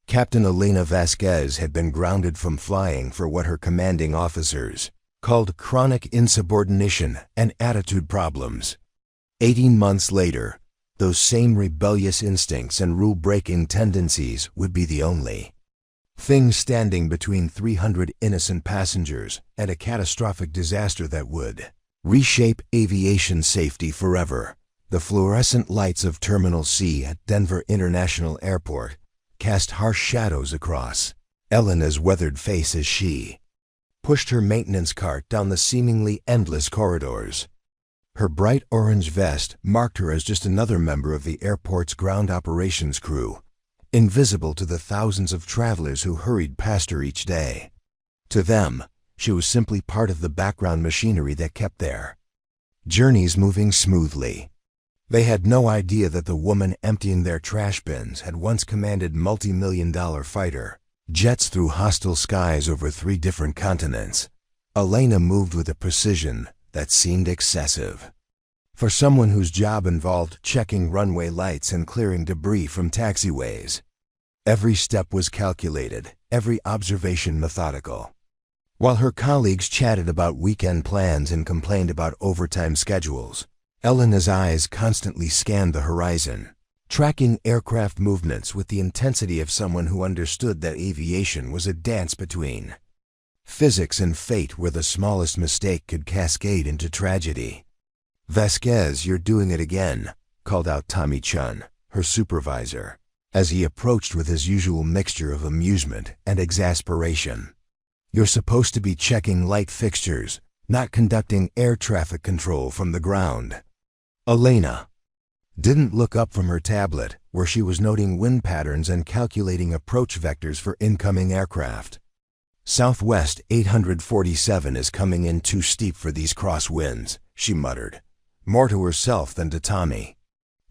Captain Elena Vasquez had been grounded from flying for what her commanding officers called chronic insubordination and attitude problems. 18 months later, those same rebellious instincts and rule-breaking tendencies would be the only thing standing between 300 innocent passengers and a catastrophic disaster that would reshape aviation safety forever. The fluorescent lights of Terminal C at Denver International Airport cast harsh shadows across Elena's weathered face as she pushed her maintenance cart down the seemingly endless corridors. Her bright orange vest marked her as just another member of the airport's ground operations crew, invisible to the thousands of travelers who hurried past her each day. To them, she was simply part of the background machinery that kept their journeys moving smoothly. They had no idea that the woman emptying their trash bins had once commanded multi-million-dollar fighter jets through hostile skies over 3 different continents. Elena moved with a precision that seemed excessive for someone whose job involved checking runway lights and clearing debris from taxiways. Every step was calculated, every observation methodical. While her colleagues chatted about weekend plans and complained about overtime schedules, Elena's eyes constantly scanned the horizon, tracking aircraft movements with the intensity of someone who understood that aviation was a dance between physics and fate, where the smallest mistake could cascade into tragedy. "Vasquez, you're doing it again," called out Tommy Chun, her supervisor, as he approached with his usual mixture of amusement and exasperation. "You're supposed to be checking light fixtures, not conducting air traffic control from the ground." Elena didn't look up from her tablet, where she was noting wind patterns and calculating approach vectors for incoming aircraft. "Southwest 847 is coming in too steep for these crosswinds," she muttered, more to herself than to Tommy.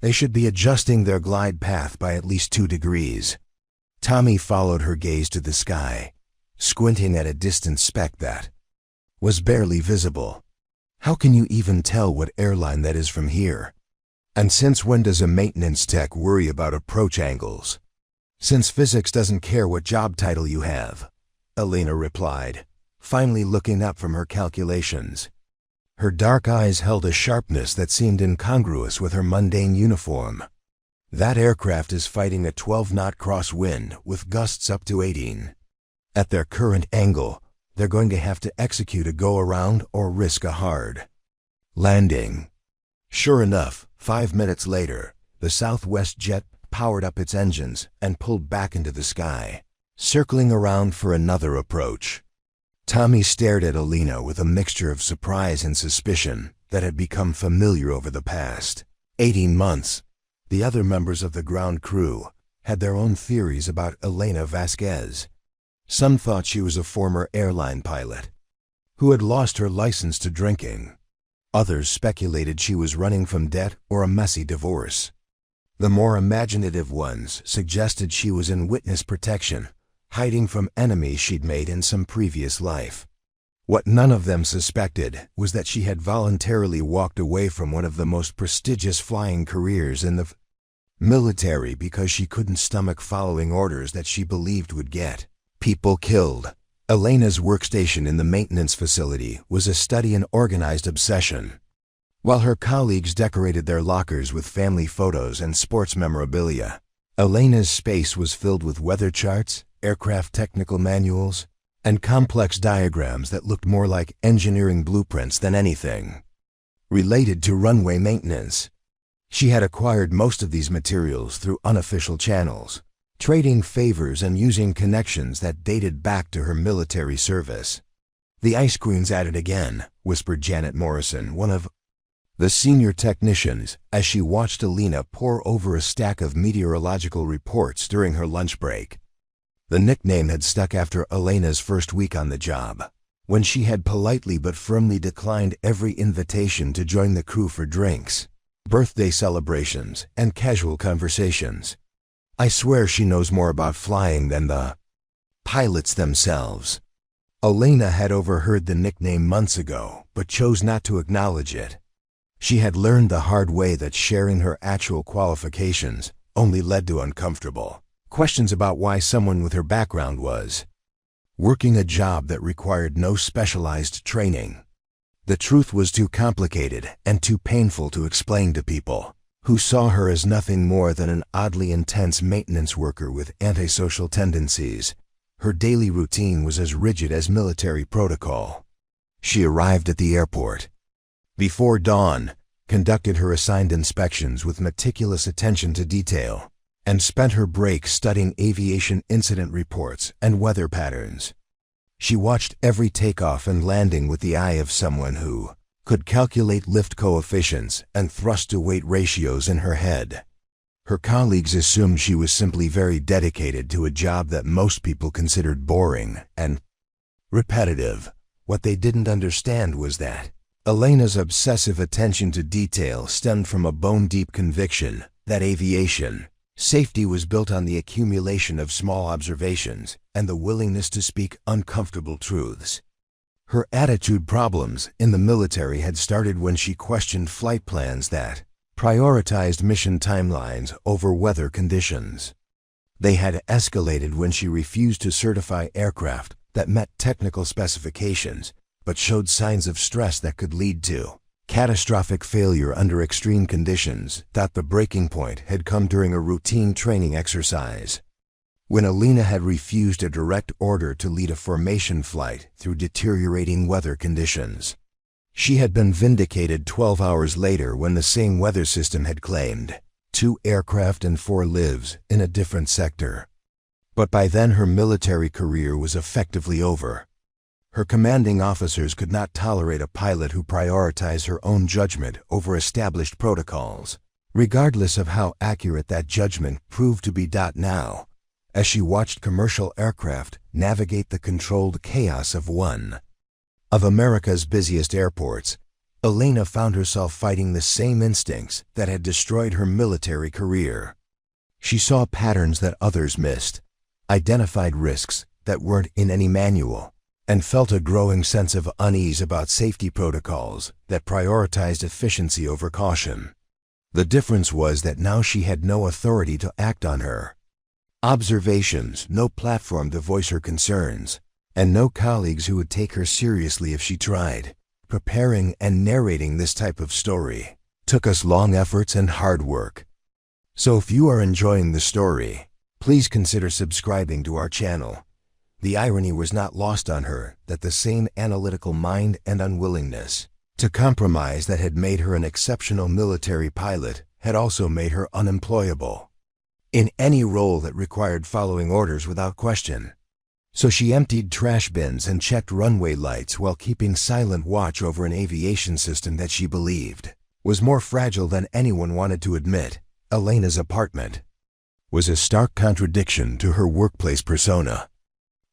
"They should be adjusting their glide path by at least 2 degrees. Tommy followed her gaze to the sky, squinting at a distant speck that was barely visible. "How can you even tell what airline that is from here? And since when does a maintenance tech worry about approach angles?" "Since physics doesn't care what job title you have," Elena replied, finally looking up from her calculations. Her dark eyes held a sharpness that seemed incongruous with her mundane uniform. "That aircraft is fighting a 12-knot crosswind with gusts up to 18. At their current angle, they're going to have to execute a go-around or risk a hard landing." Sure enough, 5 minutes later, the Southwest jet powered up its engines and pulled back into the sky, circling around for another approach. Tommy stared at Elena with a mixture of surprise and suspicion that had become familiar over the past 18 months. The other members of the ground crew had their own theories about Elena Vasquez. Some thought she was a former airline pilot who had lost her license to drinking. Others speculated she was running from debt or a messy divorce. The more imaginative ones suggested she was in witness protection, hiding from enemies she'd made in some previous life. What none of them suspected was that she had voluntarily walked away from one of the most prestigious flying careers in the military because she couldn't stomach following orders that she believed would get people killed. Elena's workstation in the maintenance facility was a study in organized obsession. While her colleagues decorated their lockers with family photos and sports memorabilia, Elena's space was filled with weather charts, aircraft technical manuals, and complex diagrams that looked more like engineering blueprints than anything related to runway maintenance. She had acquired most of these materials through unofficial channels, trading favors and using connections that dated back to her military service. "The ice queen's at it again," whispered Janet Morrison, one of the senior technicians, as she watched Elena pore over a stack of meteorological reports during her lunch break. The nickname had stuck after Elena's first week on the job, when she had politely but firmly declined every invitation to join the crew for drinks, birthday celebrations, and casual conversations. "I swear she knows more about flying than the pilots themselves." Elena had overheard the nickname months ago, but chose not to acknowledge it. She had learned the hard way that sharing her actual qualifications only led to uncomfortable Questions about why someone with her background was working a job that required no specialized training. The truth was too complicated and too painful to explain to people who saw her as nothing more than an oddly intense maintenance worker with antisocial tendencies. Her daily routine was as rigid as military protocol. She arrived at the airport before dawn, conducted her assigned inspections with meticulous attention to detail, and spent her break studying aviation incident reports and weather patterns. She watched every takeoff and landing with the eye of someone who could calculate lift coefficients and thrust-to-weight ratios in her head. Her colleagues assumed she was simply very dedicated to a job that most people considered boring and repetitive. What they didn't understand was that Elena's obsessive attention to detail stemmed from a bone-deep conviction that aviation safety was built on the accumulation of small observations and the willingness to speak uncomfortable truths. Her attitude problems in the military had started when she questioned flight plans that prioritized mission timelines over weather conditions. They had escalated when she refused to certify aircraft that met technical specifications but showed signs of stress that could lead to catastrophic failure under extreme conditions. The breaking point had come during a routine training exercise, when Elena had refused a direct order to lead a formation flight through deteriorating weather conditions. She had been vindicated 12 hours later when the same weather system had claimed 2 aircraft and 4 lives in a different sector. But by then her military career was effectively over. Her commanding officers could not tolerate a pilot who prioritized her own judgment over established protocols, regardless of how accurate that judgment proved to be. Now, as she watched commercial aircraft navigate the controlled chaos of one of America's busiest airports, Elena found herself fighting the same instincts that had destroyed her military career. She saw patterns that others missed, identified risks that weren't in any manual, and felt a growing sense of unease about safety protocols that prioritized efficiency over caution. The difference was that now she had no authority to act on her observations, no platform to voice her concerns, and no colleagues who would take her seriously if she tried. Preparing and narrating this type of story took us long efforts and hard work. So if you are enjoying the story, please consider subscribing to our channel. The irony was not lost on her that the same analytical mind and unwillingness to compromise that had made her an exceptional military pilot had also made her unemployable in any role that required following orders without question. So she emptied trash bins and checked runway lights while keeping silent watch over an aviation system that she believed was more fragile than anyone wanted to admit. Elena's apartment was a stark contradiction to her workplace persona.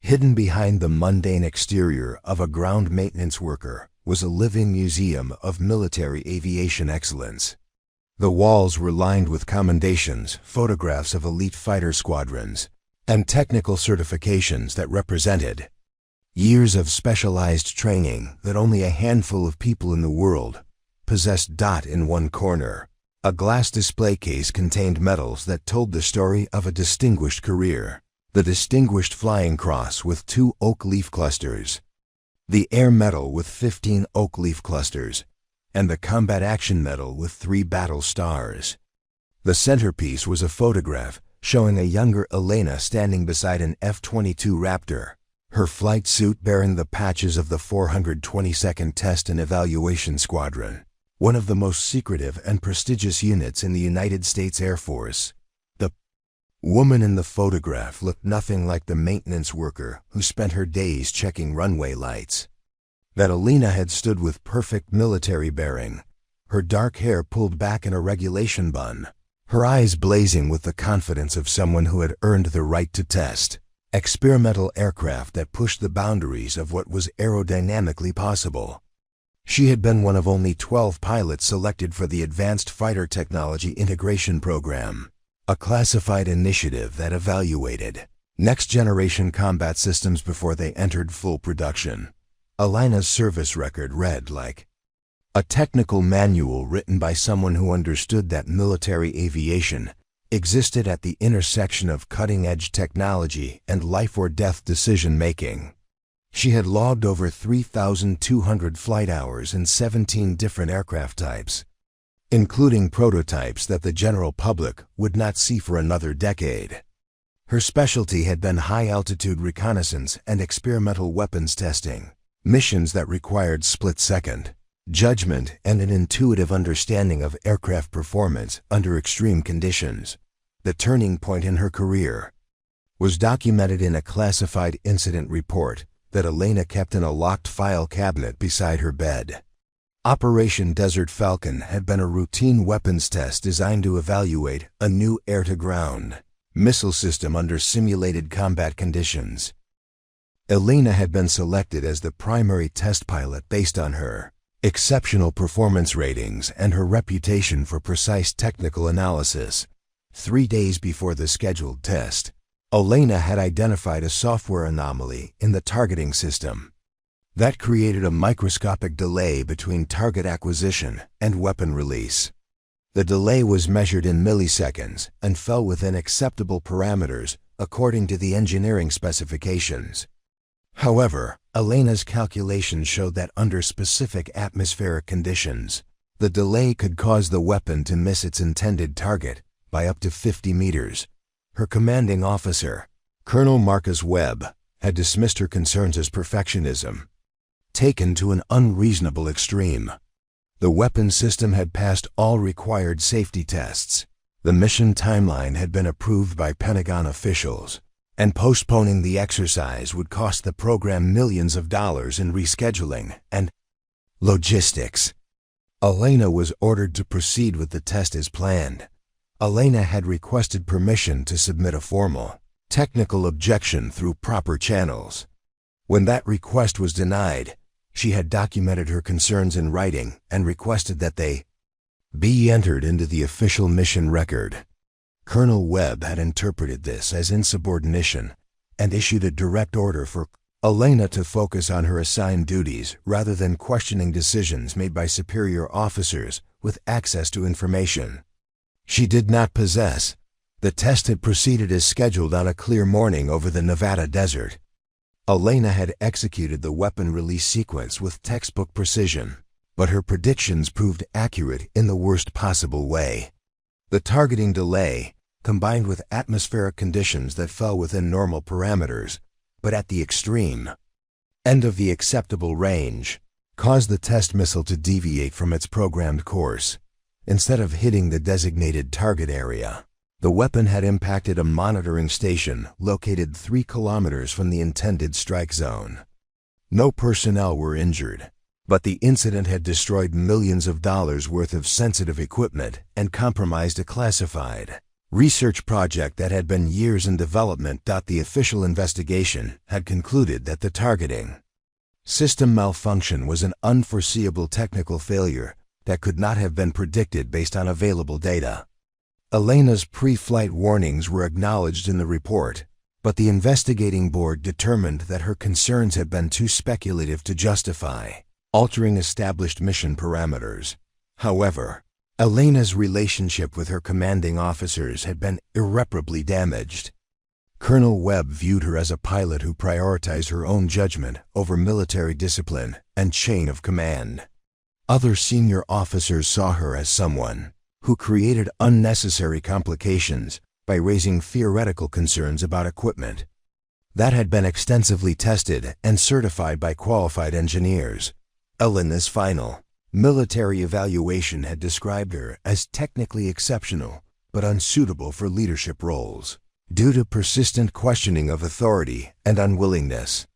Hidden behind the mundane exterior of a ground maintenance worker was a living museum of military aviation excellence. The walls were lined with commendations, photographs of elite fighter squadrons, and technical certifications that represented years of specialized training that only a handful of people in the world possessed. In one corner, a glass display case contained medals that told the story of a distinguished career. The Distinguished Flying Cross with 2 oak leaf clusters, the Air Medal with 15 oak leaf clusters, and the Combat Action Medal with 3 battle stars. The centerpiece was a photograph showing a younger Elena standing beside an F-22 Raptor, her flight suit bearing the patches of the 422nd Test and Evaluation Squadron, one of the most secretive and prestigious units in the United States Air Force. The woman in the photograph looked nothing like the maintenance worker who spent her days checking runway lights. That Elena had stood with perfect military bearing, her dark hair pulled back in a regulation bun, her eyes blazing with the confidence of someone who had earned the right to test experimental aircraft that pushed the boundaries of what was aerodynamically possible. She had been one of only 12 pilots selected for the Advanced Fighter Technology Integration Program, a classified initiative that evaluated next-generation combat systems before they entered full production. Elena's service record read like a technical manual written by someone who understood that military aviation existed at the intersection of cutting-edge technology and life-or-death decision-making. She had logged over 3,200 flight hours in 17 different aircraft types, including prototypes that the general public would not see for another decade. Her specialty had been high-altitude reconnaissance and experimental weapons testing, missions that required split-second judgment and an intuitive understanding of aircraft performance under extreme conditions. The turning point in her career was documented in a classified incident report that Elena kept in a locked file cabinet beside her bed. Operation Desert Falcon had been a routine weapons test designed to evaluate a new air-to-ground missile system under simulated combat conditions. Elena had been selected as the primary test pilot based on her exceptional performance ratings and her reputation for precise technical analysis. 3 days before the scheduled test, Elena had identified a software anomaly in the targeting system that created a microscopic delay between target acquisition and weapon release. The delay was measured in milliseconds and fell within acceptable parameters according to the engineering specifications. However, Elena's calculations showed that under specific atmospheric conditions, the delay could cause the weapon to miss its intended target by up to 50 meters. Her commanding officer, Colonel Marcus Webb, had dismissed her concerns as perfectionism, taken to an unreasonable extreme. The weapon system had passed all required safety tests. The mission timeline had been approved by Pentagon officials, and postponing the exercise would cost the program millions of dollars in rescheduling and logistics. Elena was ordered to proceed with the test as planned. Elena had requested permission to submit a formal technical objection through proper channels. When that request was denied, she had documented her concerns in writing and requested that they be entered into the official mission record. Colonel Webb had interpreted this as insubordination and issued a direct order for Elena to focus on her assigned duties rather than questioning decisions made by superior officers with access to information she did not possess. The test had proceeded as scheduled on a clear morning over the Nevada desert. Elena had executed the weapon release sequence with textbook precision, but her predictions proved accurate in the worst possible way. The targeting delay, combined with atmospheric conditions that fell within normal parameters, but at the extreme end of the acceptable range, caused the test missile to deviate from its programmed course. Instead of hitting the designated target area, the weapon had impacted a monitoring station located 3 kilometers from the intended strike zone. No personnel were injured, but the incident had destroyed millions of dollars worth of sensitive equipment and compromised a classified research project that had been years in development. The official investigation had concluded that the targeting system malfunction was an unforeseeable technical failure that could not have been predicted based on available data. Elena's pre-flight warnings were acknowledged in the report, but the investigating board determined that her concerns had been too speculative to justify altering established mission parameters. However, Elena's relationship with her commanding officers had been irreparably damaged. Colonel Webb viewed her as a pilot who prioritized her own judgment over military discipline and chain of command. Other senior officers saw her as someone who created unnecessary complications by raising theoretical concerns about equipment that had been extensively tested and certified by qualified engineers. Elena's final military evaluation had described her as technically exceptional but unsuitable for leadership roles due to persistent questioning of authority and unwillingness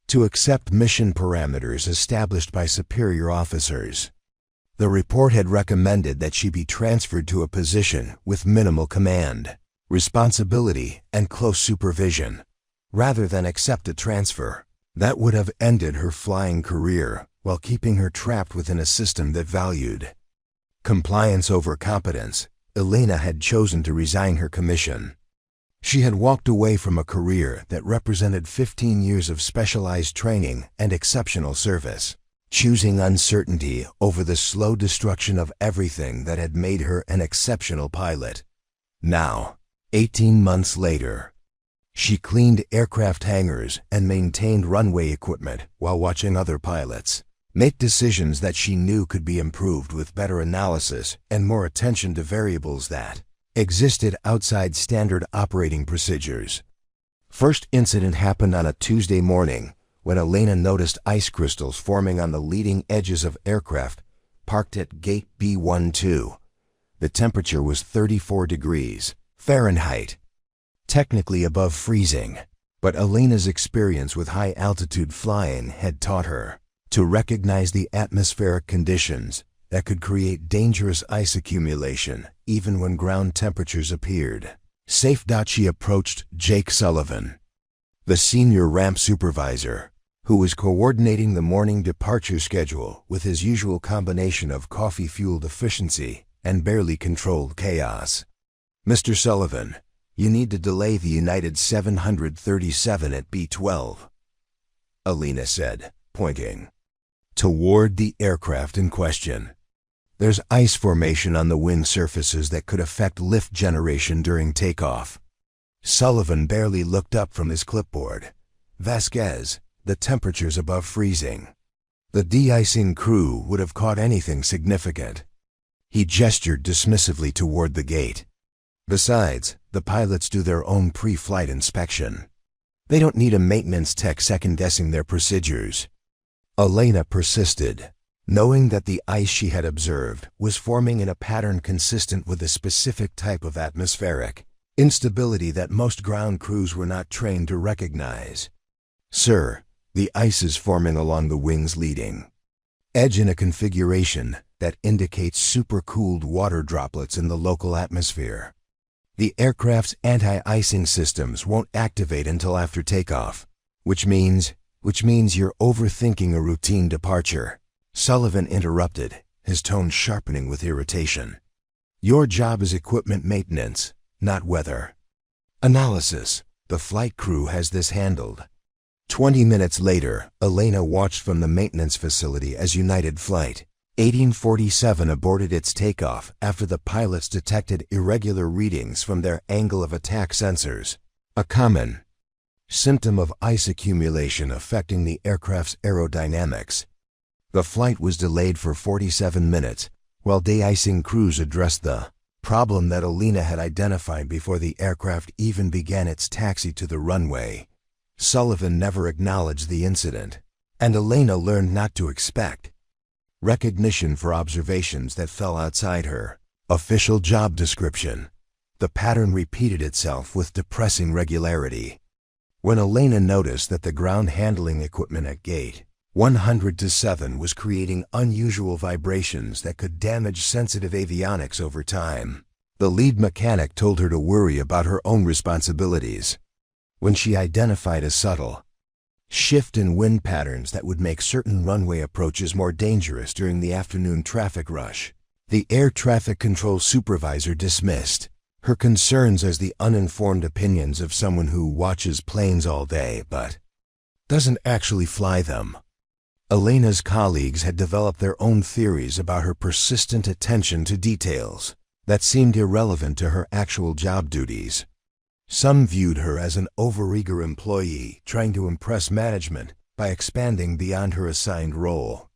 to accept mission parameters established by superior officers. The report had recommended that she be transferred to a position with minimal command, responsibility, and close supervision, rather than accept a transfer that would have ended her flying career while keeping her trapped within a system that valued compliance over competence. Elena had chosen to resign her commission. She had walked away from a career that represented 15 years of specialized training and exceptional service, choosing uncertainty over the slow destruction of everything that had made her an exceptional pilot. Now, 18 months later, she cleaned aircraft hangars and maintained runway equipment while watching other pilots make decisions that she knew could be improved with better analysis and more attention to variables that existed outside standard operating procedures. First incident happened on a Tuesday morning when Elena noticed ice crystals forming on the leading edges of aircraft parked at Gate B12. The temperature was 34 degrees Fahrenheit, technically above freezing, but Elena's experience with high-altitude flying had taught her to recognize the atmospheric conditions that could create dangerous ice accumulation even when ground temperatures appeared safe. She approached Jake Sullivan, the senior ramp supervisor, who was coordinating the morning departure schedule with his usual combination of coffee-fueled efficiency and barely controlled chaos. "Mr. Sullivan, you need to delay the United 737 at B12, Elena said, pointing toward the aircraft in question. "There's ice formation on the wing surfaces that could affect lift generation during takeoff." Sullivan barely looked up from his clipboard. "Vasquez, the temperature's above freezing. The de-icing crew would have caught anything significant." He gestured dismissively toward the gate. "Besides, the pilots do their own pre-flight inspection. They don't need a maintenance tech second-guessing their procedures." Elena persisted, knowing that the ice she had observed was forming in a pattern consistent with a specific type of atmospheric instability that most ground crews were not trained to recognize. "Sir, the ice is forming along the wing's leading edge in a configuration that indicates supercooled water droplets in the local atmosphere. The aircraft's anti-icing systems won't activate until after takeoff, which means you're overthinking a routine departure." Sullivan interrupted, his tone sharpening with irritation. "Your job is equipment maintenance, not weather analysis. The flight crew has this handled." 20 minutes later, Elena watched from the maintenance facility as United Flight 1847 aborted its takeoff after the pilots detected irregular readings from their angle of attack sensors, a common symptom of ice accumulation affecting the aircraft's aerodynamics. The flight was delayed for 47 minutes while de-icing crews addressed the problem that Elena had identified before the aircraft even began its taxi to the runway. Sullivan never acknowledged the incident, and Elena learned not to expect recognition for observations that fell outside her official job description. The pattern repeated itself with depressing regularity. When Elena noticed that the ground handling equipment at Gate 107 was creating unusual vibrations that could damage sensitive avionics over time, the lead mechanic told her to worry about her own responsibilities. When she identified a subtle shift in wind patterns that would make certain runway approaches more dangerous during the afternoon traffic rush, the air traffic control supervisor dismissed her concerns as the uninformed opinions of someone who watches planes all day but doesn't actually fly them. Elena's colleagues had developed their own theories about her persistent attention to details that seemed irrelevant to her actual job duties. Some viewed her as an overeager employee trying to impress management by expanding beyond her assigned role.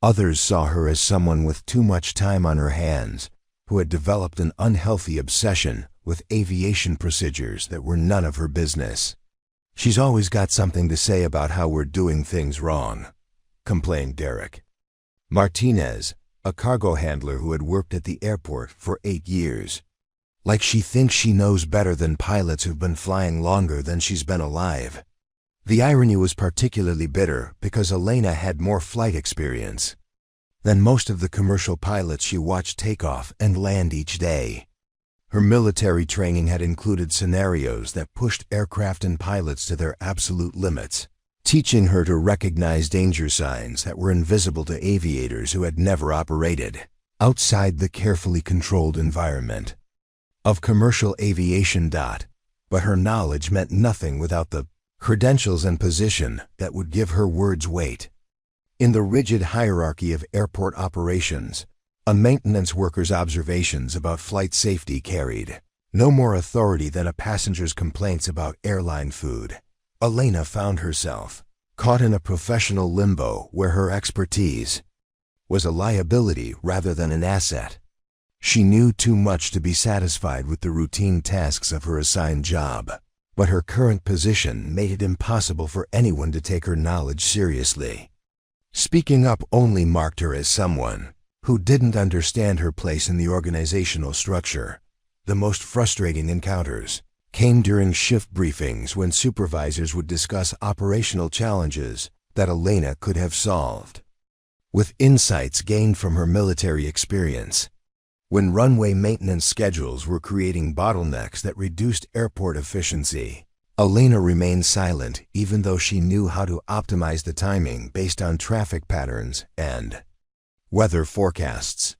Others saw her as someone with too much time on her hands, who had developed an unhealthy obsession with aviation procedures that were none of her business. "She's always got something to say about how we're doing things wrong," complained Derek Martinez, a cargo handler who had worked at the airport for 8 years. "Like she thinks she knows better than pilots who've been flying longer than she's been alive." The irony was particularly bitter because Elena had more flight experience than most of the commercial pilots she watched take off and land each day. Her military training had included scenarios that pushed aircraft and pilots to their absolute limits, teaching her to recognize danger signs that were invisible to aviators who had never operated outside the carefully controlled environment of commercial aviation. But her knowledge meant nothing without the credentials and position that would give her words weight. In the rigid hierarchy of airport operations, a maintenance worker's observations about flight safety carried No more authority than a passenger's complaints about airline food. Elena found herself caught in a professional limbo where her expertise was a liability rather than an asset. She knew too much to be satisfied with the routine tasks of her assigned job, but her current position made it impossible for anyone to take her knowledge seriously. Speaking up only marked her as someone who didn't understand her place in the organizational structure. The most frustrating encounters came during shift briefings when supervisors would discuss operational challenges that Elena could have solved with insights gained from her military experience. When runway maintenance schedules were creating bottlenecks that reduced airport efficiency, Elena remained silent even though she knew how to optimize the timing based on traffic patterns and weather forecasts.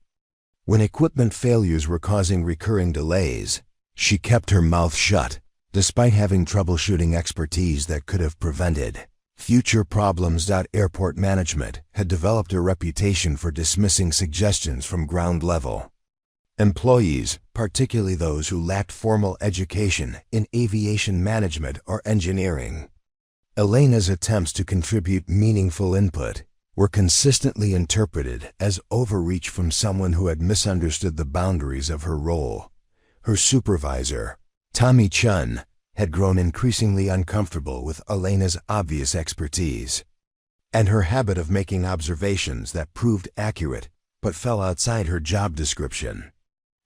When equipment failures were causing recurring delays, she kept her mouth shut, despite having troubleshooting expertise that could have prevented future problems. Airport management had developed a reputation for dismissing suggestions from ground level. Employees, particularly those who lacked formal education in aviation management or engineering. Elena's attempts to contribute meaningful input were consistently interpreted as overreach from someone who had misunderstood the boundaries of her role. Her supervisor, Tommy Chun, had grown increasingly uncomfortable with Elena's obvious expertise and her habit of making observations that proved accurate but fell outside her job description.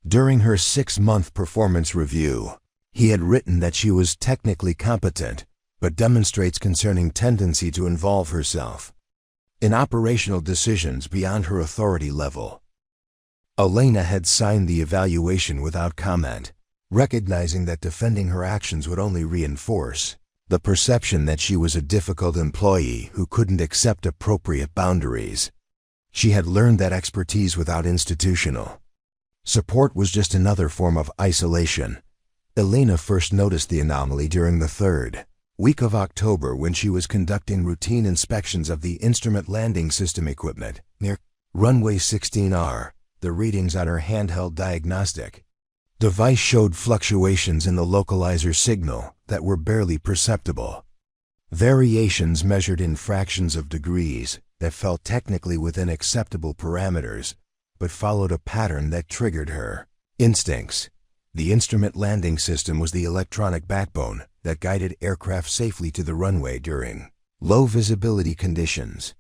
During her 6-month performance review, he had written that she was technically competent but demonstrates concerning tendency to involve herself in operational decisions beyond her authority level. Elena had signed the evaluation without comment, recognizing that defending her actions would only reinforce the perception that she was a difficult employee who couldn't accept appropriate boundaries. She had learned that expertise without institutional support was just another form of isolation. Elena first noticed the anomaly during the 3rd week of October when she was conducting routine inspections of the instrument landing system equipment near runway 16R. The readings on her handheld diagnostic device showed fluctuations in the localizer signal that were barely perceptible. Variations measured in fractions of degrees that fell technically within acceptable parameters, but followed a pattern that triggered her instincts. The instrument landing system was the electronic backbone that guided aircraft safely to the runway during low visibility conditions.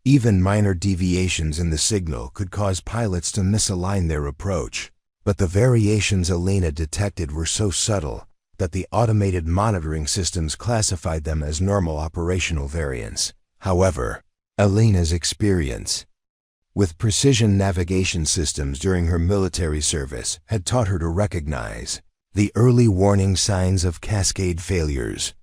Even minor deviations in the signal could cause pilots to misalign their approach, but the variations Elena detected were so subtle that the automated monitoring systems classified them as normal operational variance. However, Elena's experience with precision navigation systems during her military service had taught her to recognize the early warning signs of cascade failures.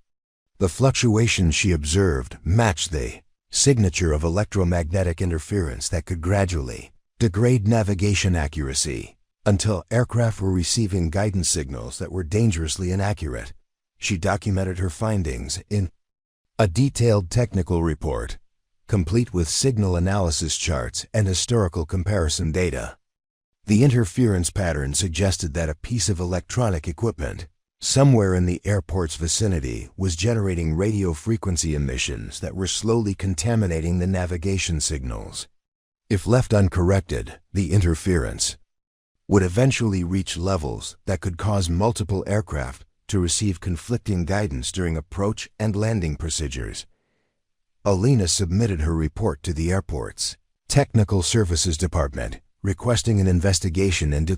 The fluctuations she observed matched the signature of electromagnetic interference that could gradually degrade navigation accuracy until aircraft were receiving guidance signals that were dangerously inaccurate. She documented her findings in a detailed technical report, complete with signal analysis charts and historical comparison data. The interference pattern suggested that a piece of electronic equipment somewhere in the airport's vicinity was generating radio frequency emissions that were slowly contaminating the navigation signals. If left uncorrected, the interference would eventually reach levels that could cause multiple aircraft to receive conflicting guidance during approach and landing procedures. Elena submitted her report to the airport's Technical Services Department, requesting an investigation into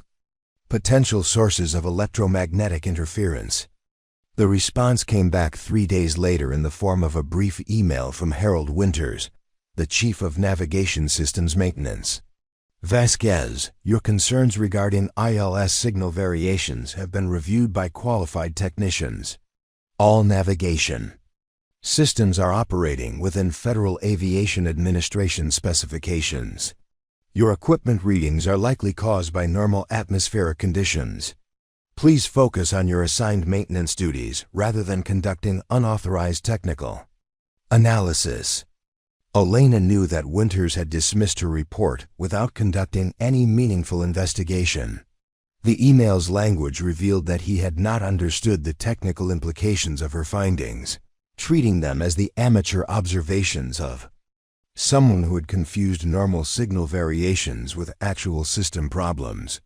potential sources of electromagnetic interference. The response came back 3 days later in the form of a brief email from Harold Winters, the Chief of Navigation Systems Maintenance. Vasquez, your concerns regarding ILS signal variations have been reviewed by qualified technicians. All navigation systems are operating within Federal Aviation Administration specifications. Your equipment readings are likely caused by normal atmospheric conditions. Please focus on your assigned maintenance duties rather than conducting unauthorized technical analysis. Elena knew that Winters had dismissed her report without conducting any meaningful investigation. The email's language revealed that he had not understood the technical implications of her findings, treating them as the amateur observations of someone who had confused normal signal variations with actual system problems.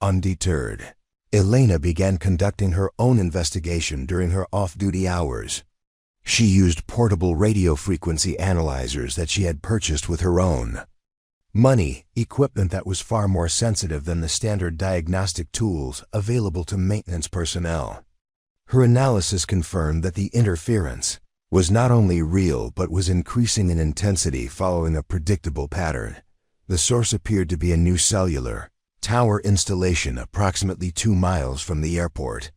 Undeterred, Elena began conducting her own investigation during her off-duty hours. She used portable radio frequency analyzers that she had purchased with her own money, equipment that was far more sensitive than the standard diagnostic tools available to maintenance personnel. Her analysis confirmed that the interference was not only real but was increasing in intensity following a predictable pattern. The source appeared to be a new cellular tower installation approximately 2 miles from the airport.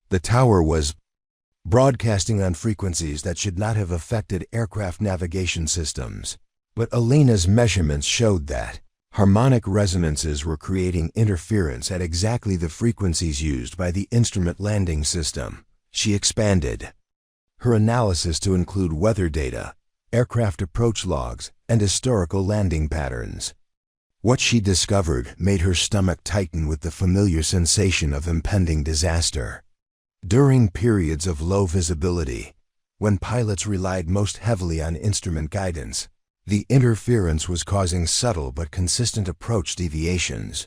The tower was broadcasting on frequencies that should not have affected aircraft navigation systems. But Elena's measurements showed that harmonic resonances were creating interference at exactly the frequencies used by the instrument landing system. She expanded her analysis to include weather data, aircraft approach logs, and historical landing patterns. What she discovered made her stomach tighten with the familiar sensation of impending disaster. During periods of low visibility, when pilots relied most heavily on instrument guidance, the interference was causing subtle but consistent approach deviations.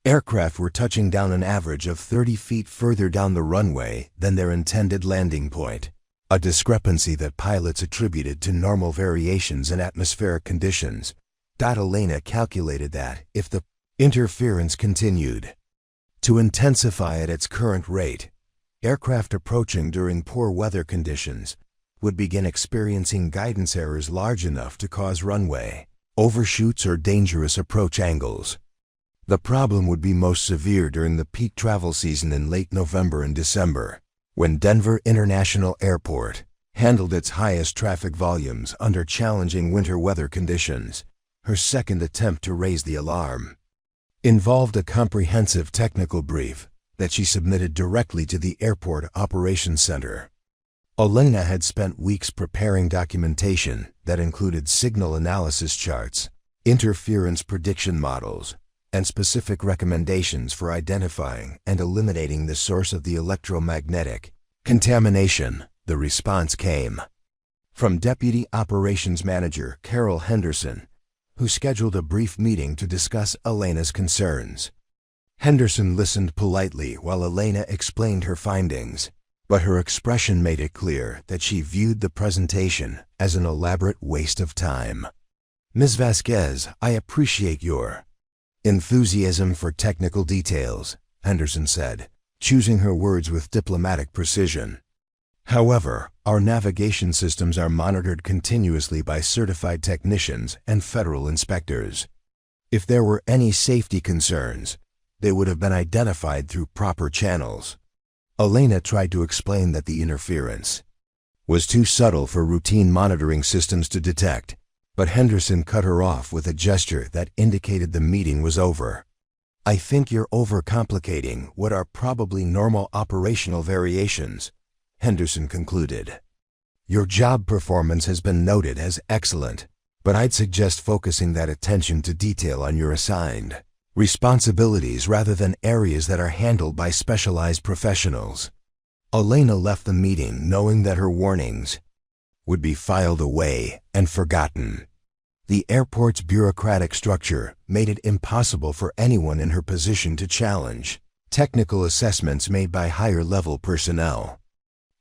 Aircraft were touching down an average of 30 feet further down the runway than their intended landing point, a discrepancy that pilots attributed to normal variations in atmospheric conditions. Elena calculated that if the interference continued to intensify at its current rate, aircraft approaching during poor weather conditions would begin experiencing guidance errors large enough to cause runway overshoots or dangerous approach angles. The problem would be most severe during the peak travel season in late November and December, when Denver International Airport handled its highest traffic volumes under challenging winter weather conditions. Her second attempt to raise the alarm involved a comprehensive technical brief that she submitted directly to the Airport Operations Center. Elena had spent weeks preparing documentation that included signal analysis charts, interference prediction models, and specific recommendations for identifying and eliminating the source of the electromagnetic contamination. The response came from Deputy Operations Manager Carol Henderson, who scheduled a brief meeting to discuss Elena's concerns. Henderson listened politely while Elena explained her findings, but her expression made it clear that she viewed the presentation as an elaborate waste of time. "Ms. Vasquez, I appreciate your enthusiasm for technical details," Henderson said, choosing her words with diplomatic precision. "However, our navigation systems are monitored continuously by certified technicians and federal inspectors. If there were any safety concerns, they would have been identified through proper channels." Elena tried to explain that the interference was too subtle for routine monitoring systems to detect, but Henderson cut her off with a gesture that indicated the meeting was over. "I think you're overcomplicating what are probably normal operational variations," Henderson concluded. "Your job performance has been noted as excellent, but I'd suggest focusing that attention to detail on your assigned responsibilities rather than areas that are handled by specialized professionals." Elena left the meeting knowing that her warnings would be filed away and forgotten. The airport's bureaucratic structure made it impossible for anyone in her position to challenge technical assessments made by higher-level personnel.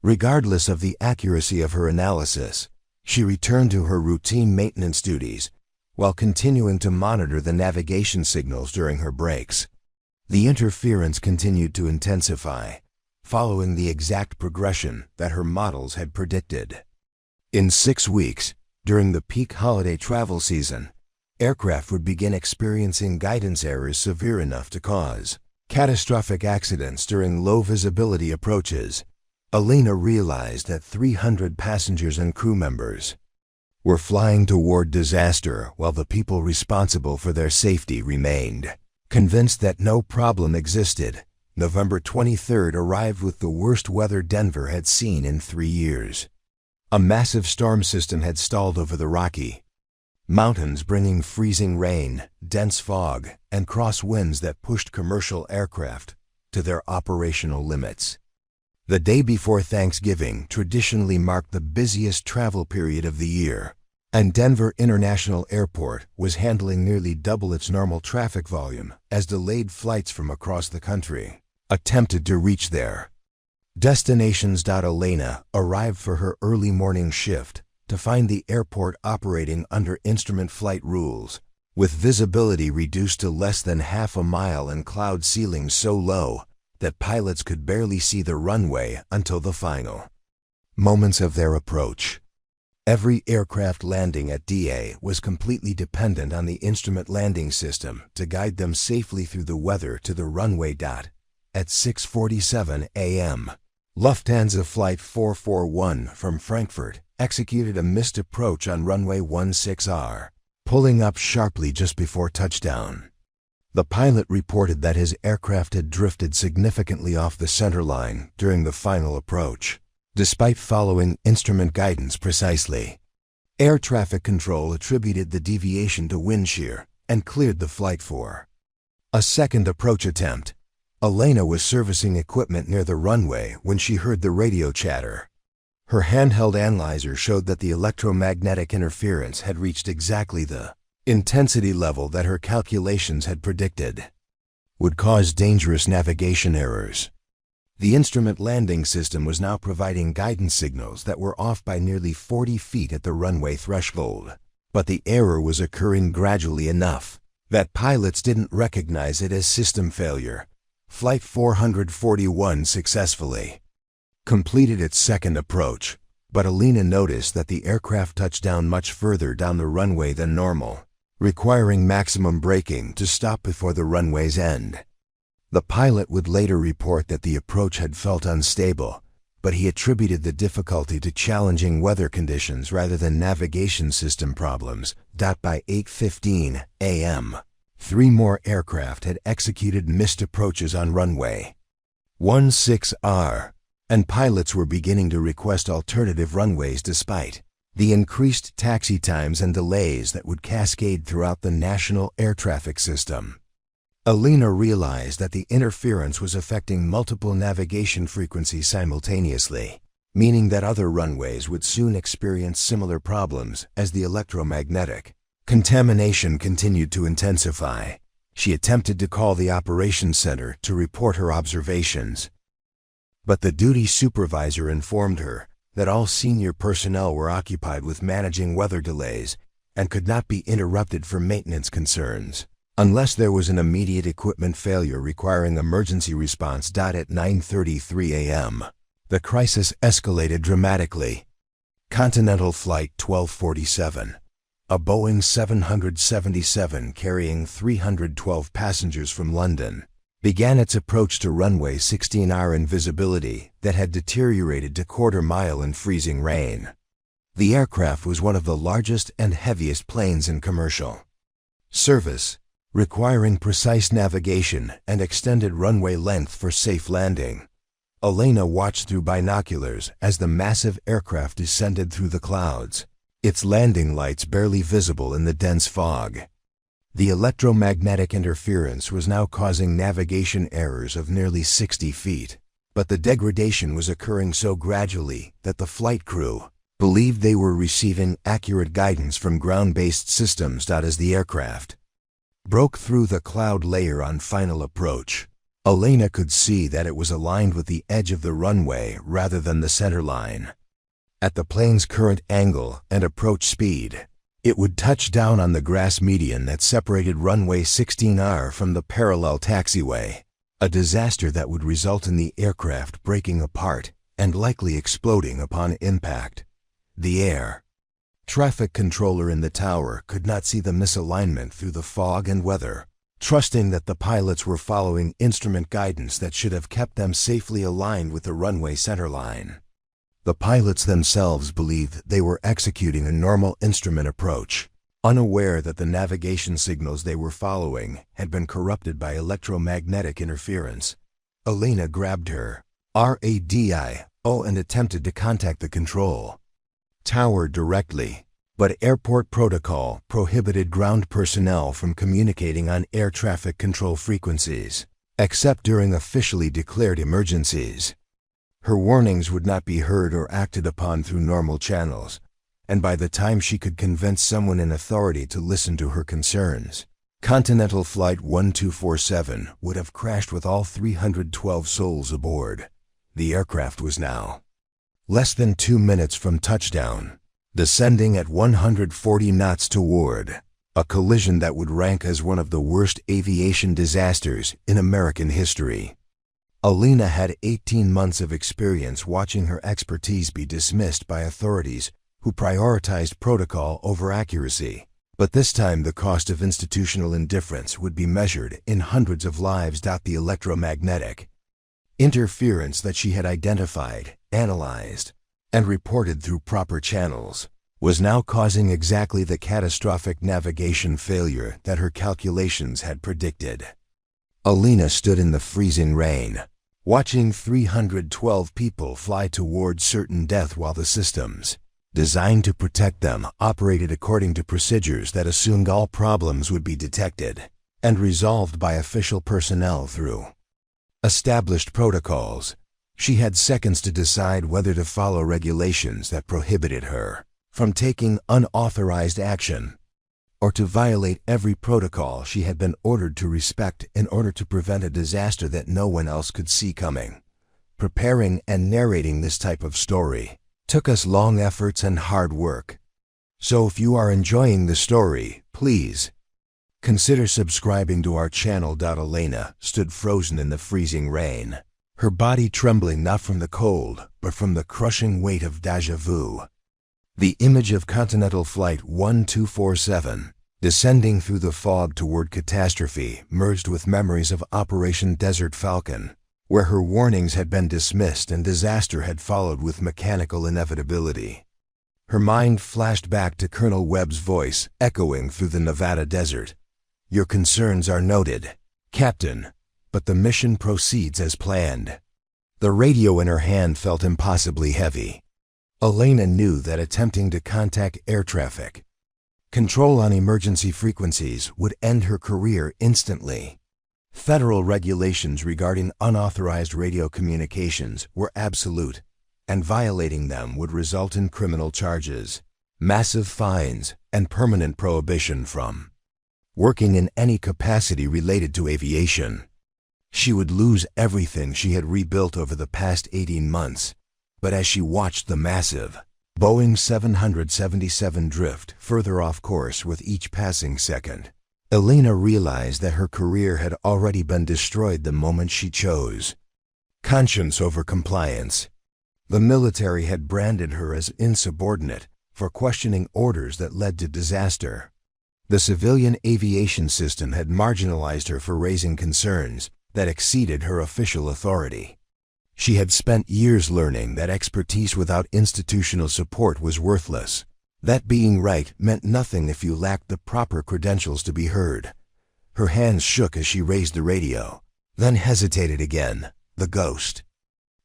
Regardless of the accuracy of her analysis, she returned to her routine maintenance duties while continuing to monitor the navigation signals during her breaks. The interference continued to intensify, following the exact progression that her models had predicted. In 6 weeks, during the peak holiday travel season, aircraft would begin experiencing guidance errors severe enough to cause catastrophic accidents during low-visibility approaches. Elena realized that 300 passengers and crew members were flying toward disaster while the people responsible for their safety remained. Convinced that no problem existed, November 23rd arrived with the worst weather Denver had seen in 3 years. A massive storm system had stalled over the Rocky Mountains bringing freezing rain, dense fog, and crosswinds that pushed commercial aircraft to their operational limits. The day before Thanksgiving traditionally marked the busiest travel period of the year, and Denver International Airport was handling nearly double its normal traffic volume as delayed flights from across the country attempted to reach there. Elena arrived for her early morning shift to find the airport operating under instrument flight rules, with visibility reduced to less than half a mile and cloud ceilings so low that pilots could barely see the runway until the final moments of their approach. Every aircraft landing at DA was completely dependent on the instrument landing system to guide them safely through the weather to the runway. At 6:47 a.m., Lufthansa Flight 441 from Frankfurt executed a missed approach on runway 16R, pulling up sharply just before touchdown. The pilot reported that his aircraft had drifted significantly off the center line during the final approach, despite following instrument guidance precisely. Air traffic control attributed the deviation to wind shear and cleared the flight for a second approach attempt. Elena was servicing equipment near the runway when she heard the radio chatter. Her handheld analyzer showed that the electromagnetic interference had reached exactly the intensity level that her calculations had predicted would cause dangerous navigation errors. The instrument landing system was now providing guidance signals that were off by nearly 40 feet at the runway threshold, but the error was occurring gradually enough that pilots didn't recognize it as system failure. Flight 441 successfully completed its second approach, but Elena noticed that the aircraft touched down much further down the runway than normal, requiring maximum braking to stop before the runway's end. The pilot would later report that the approach had felt unstable, but he attributed the difficulty to challenging weather conditions rather than navigation system problems. By 8:15 a.m., 3 more aircraft had executed missed approaches on runway 16R, and pilots were beginning to request alternative runways despite the increased taxi times and delays that would cascade throughout the national air traffic system. Elena realized that the interference was affecting multiple navigation frequencies simultaneously, meaning that other runways would soon experience similar problems as the electromagnetic contamination continued to intensify. She attempted to call the operations center to report her observations, but the duty supervisor informed her that all senior personnel were occupied with managing weather delays and could not be interrupted for maintenance concerns unless there was an immediate equipment failure requiring emergency response. At 9:33 a.m., the crisis escalated dramatically. Continental Flight 1247, a Boeing 777 carrying 312 passengers from London, began its approach to runway 16R in visibility that had deteriorated to quarter mile in freezing rain. The aircraft was one of the largest and heaviest planes in commercial service, requiring precise navigation and extended runway length for safe landing. Elena watched through binoculars as the massive aircraft descended through the clouds, its landing lights barely visible in the dense fog. The electromagnetic interference was now causing navigation errors of nearly 60 feet, but the degradation was occurring so gradually that the flight crew believed they were receiving accurate guidance from ground-based systems. As the aircraft broke through the cloud layer on final approach, Elena could see that it was aligned with the edge of the runway rather than the center line. At the plane's current angle and approach speed, it would touch down on the grass median that separated runway 16R from the parallel taxiway, a disaster that would result in the aircraft breaking apart and likely exploding upon impact. The air traffic controller in the tower could not see the misalignment through the fog and weather, trusting that the pilots were following instrument guidance that should have kept them safely aligned with the runway centerline. The pilots themselves believed they were executing a normal instrument approach, unaware that the navigation signals they were following had been corrupted by electromagnetic interference. Elena grabbed her radio and attempted to contact the control tower directly, But airport protocol prohibited ground personnel from communicating on air traffic control frequencies, except during officially declared emergencies. Her warnings would not be heard or acted upon through normal channels, and by the time she could convince someone in authority to listen to her concerns, Continental Flight 1247 would have crashed with all 312 souls aboard. The aircraft was now less than 2 minutes from touchdown, descending at 140 knots toward a collision that would rank as one of the worst aviation disasters in American history. Elena had 18 months of experience watching her expertise be dismissed by authorities who prioritized protocol over accuracy. But this time the cost of institutional indifference would be measured in hundreds of lives. The electromagnetic interference that she had identified, analyzed, and reported through proper channels was now causing exactly the catastrophic navigation failure that her calculations had predicted. Elena stood in the freezing rain, watching 312 people fly toward certain death while the systems designed to protect them operated according to procedures that assumed all problems would be detected and resolved by official personnel through established protocols. She had seconds to decide whether to follow regulations that prohibited her from taking unauthorized action, or to violate every protocol she had been ordered to respect in order to prevent a disaster that no one else could see coming. Preparing and narrating this type of story took us long efforts and hard work. So if you are enjoying the story, please consider subscribing to our channel. Elena stood frozen in the freezing rain, her body trembling not from the cold, but from the crushing weight of déjà vu. The image of Continental Flight 1247 descending through the fog toward catastrophe merged with memories of Operation Desert Falcon, where her warnings had been dismissed and disaster had followed with mechanical inevitability. Her mind flashed back to Colonel Webb's voice echoing through the Nevada desert. "Your concerns are noted, Captain, but the mission proceeds as planned." The radio in her hand felt impossibly heavy. Elena knew that attempting to contact air traffic control on emergency frequencies would end her career instantly. Federal regulations regarding unauthorized radio communications were absolute, and violating them would result in criminal charges, massive fines, and permanent prohibition from working in any capacity related to aviation. She would lose everything she had rebuilt over the past 18 months, but as she watched the massive Boeing 777 drift further off course with each passing second, Elena realized that her career had already been destroyed the moment she chose conscience over compliance. The military had branded her as insubordinate for questioning orders that led to disaster. The civilian aviation system had marginalized her for raising concerns that exceeded her official authority. She had spent years learning that expertise without institutional support was worthless, that being right meant nothing if you lacked the proper credentials to be heard. Her hands shook as she raised the radio, then hesitated again. The ghost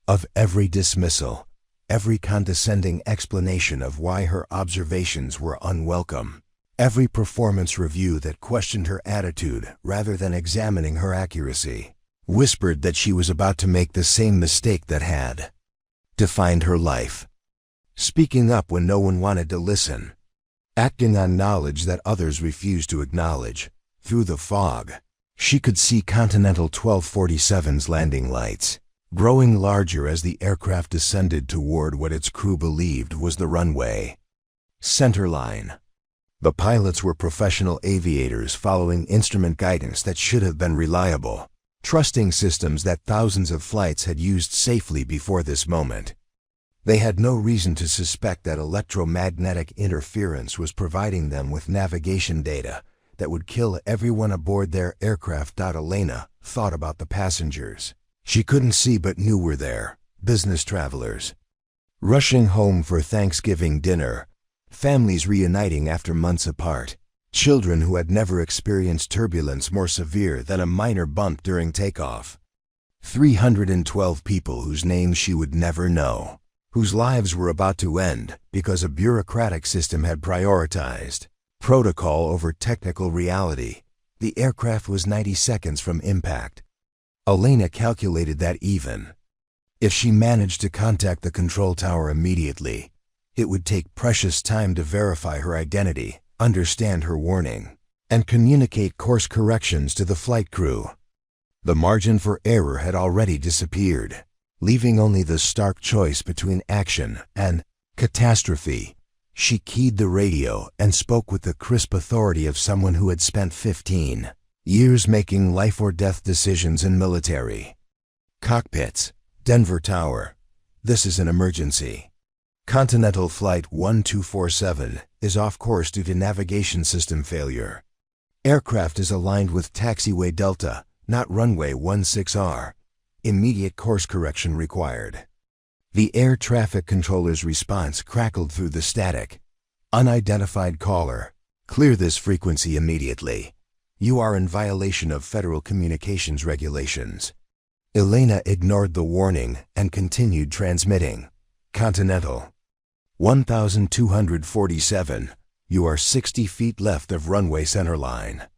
of every dismissal, every condescending explanation of why her observations were unwelcome, every performance review that questioned her attitude rather than examining her accuracy, whispered that she was about to make the same mistake that had defined her life. Speaking up when no one wanted to listen, acting on knowledge that others refused to acknowledge. Through the fog, she could see Continental 1247's landing lights growing larger as the aircraft descended toward what its crew believed was the runway centerline. The pilots were professional aviators following instrument guidance that should have been reliable, trusting systems that thousands of flights had used safely before this moment. They had no reason to suspect that electromagnetic interference was providing them with navigation data that would kill everyone aboard their aircraft. Elena thought about the passengers she couldn't see but knew were there, business travelers rushing home for Thanksgiving dinner, families reuniting after months apart, children who had never experienced turbulence more severe than a minor bump during takeoff. 312 people whose names she would never know. whose lives were about to end because a bureaucratic system had prioritized protocol over technical reality. The aircraft was 90 seconds from impact. Elena calculated that even if she managed to contact the control tower immediately, it would take precious time to verify her identity, understand her warning, and communicate course corrections to the flight crew. The margin for error had already disappeared, leaving only the stark choice between action and catastrophe. She keyed the radio and spoke with the crisp authority of someone who had spent 15 years making life-or-death decisions in military cockpits. Denver Tower. This is an emergency. Continental Flight 1247 is off course due to navigation system failure. Aircraft is aligned with taxiway Delta, not runway 16R. Immediate course correction required. The air traffic controller's response crackled through the static. Unidentified caller. Clear this frequency immediately. You are in violation of federal communications regulations. Elena ignored the warning and continued transmitting. Continental 1247. You are 60 feet left of runway centerline.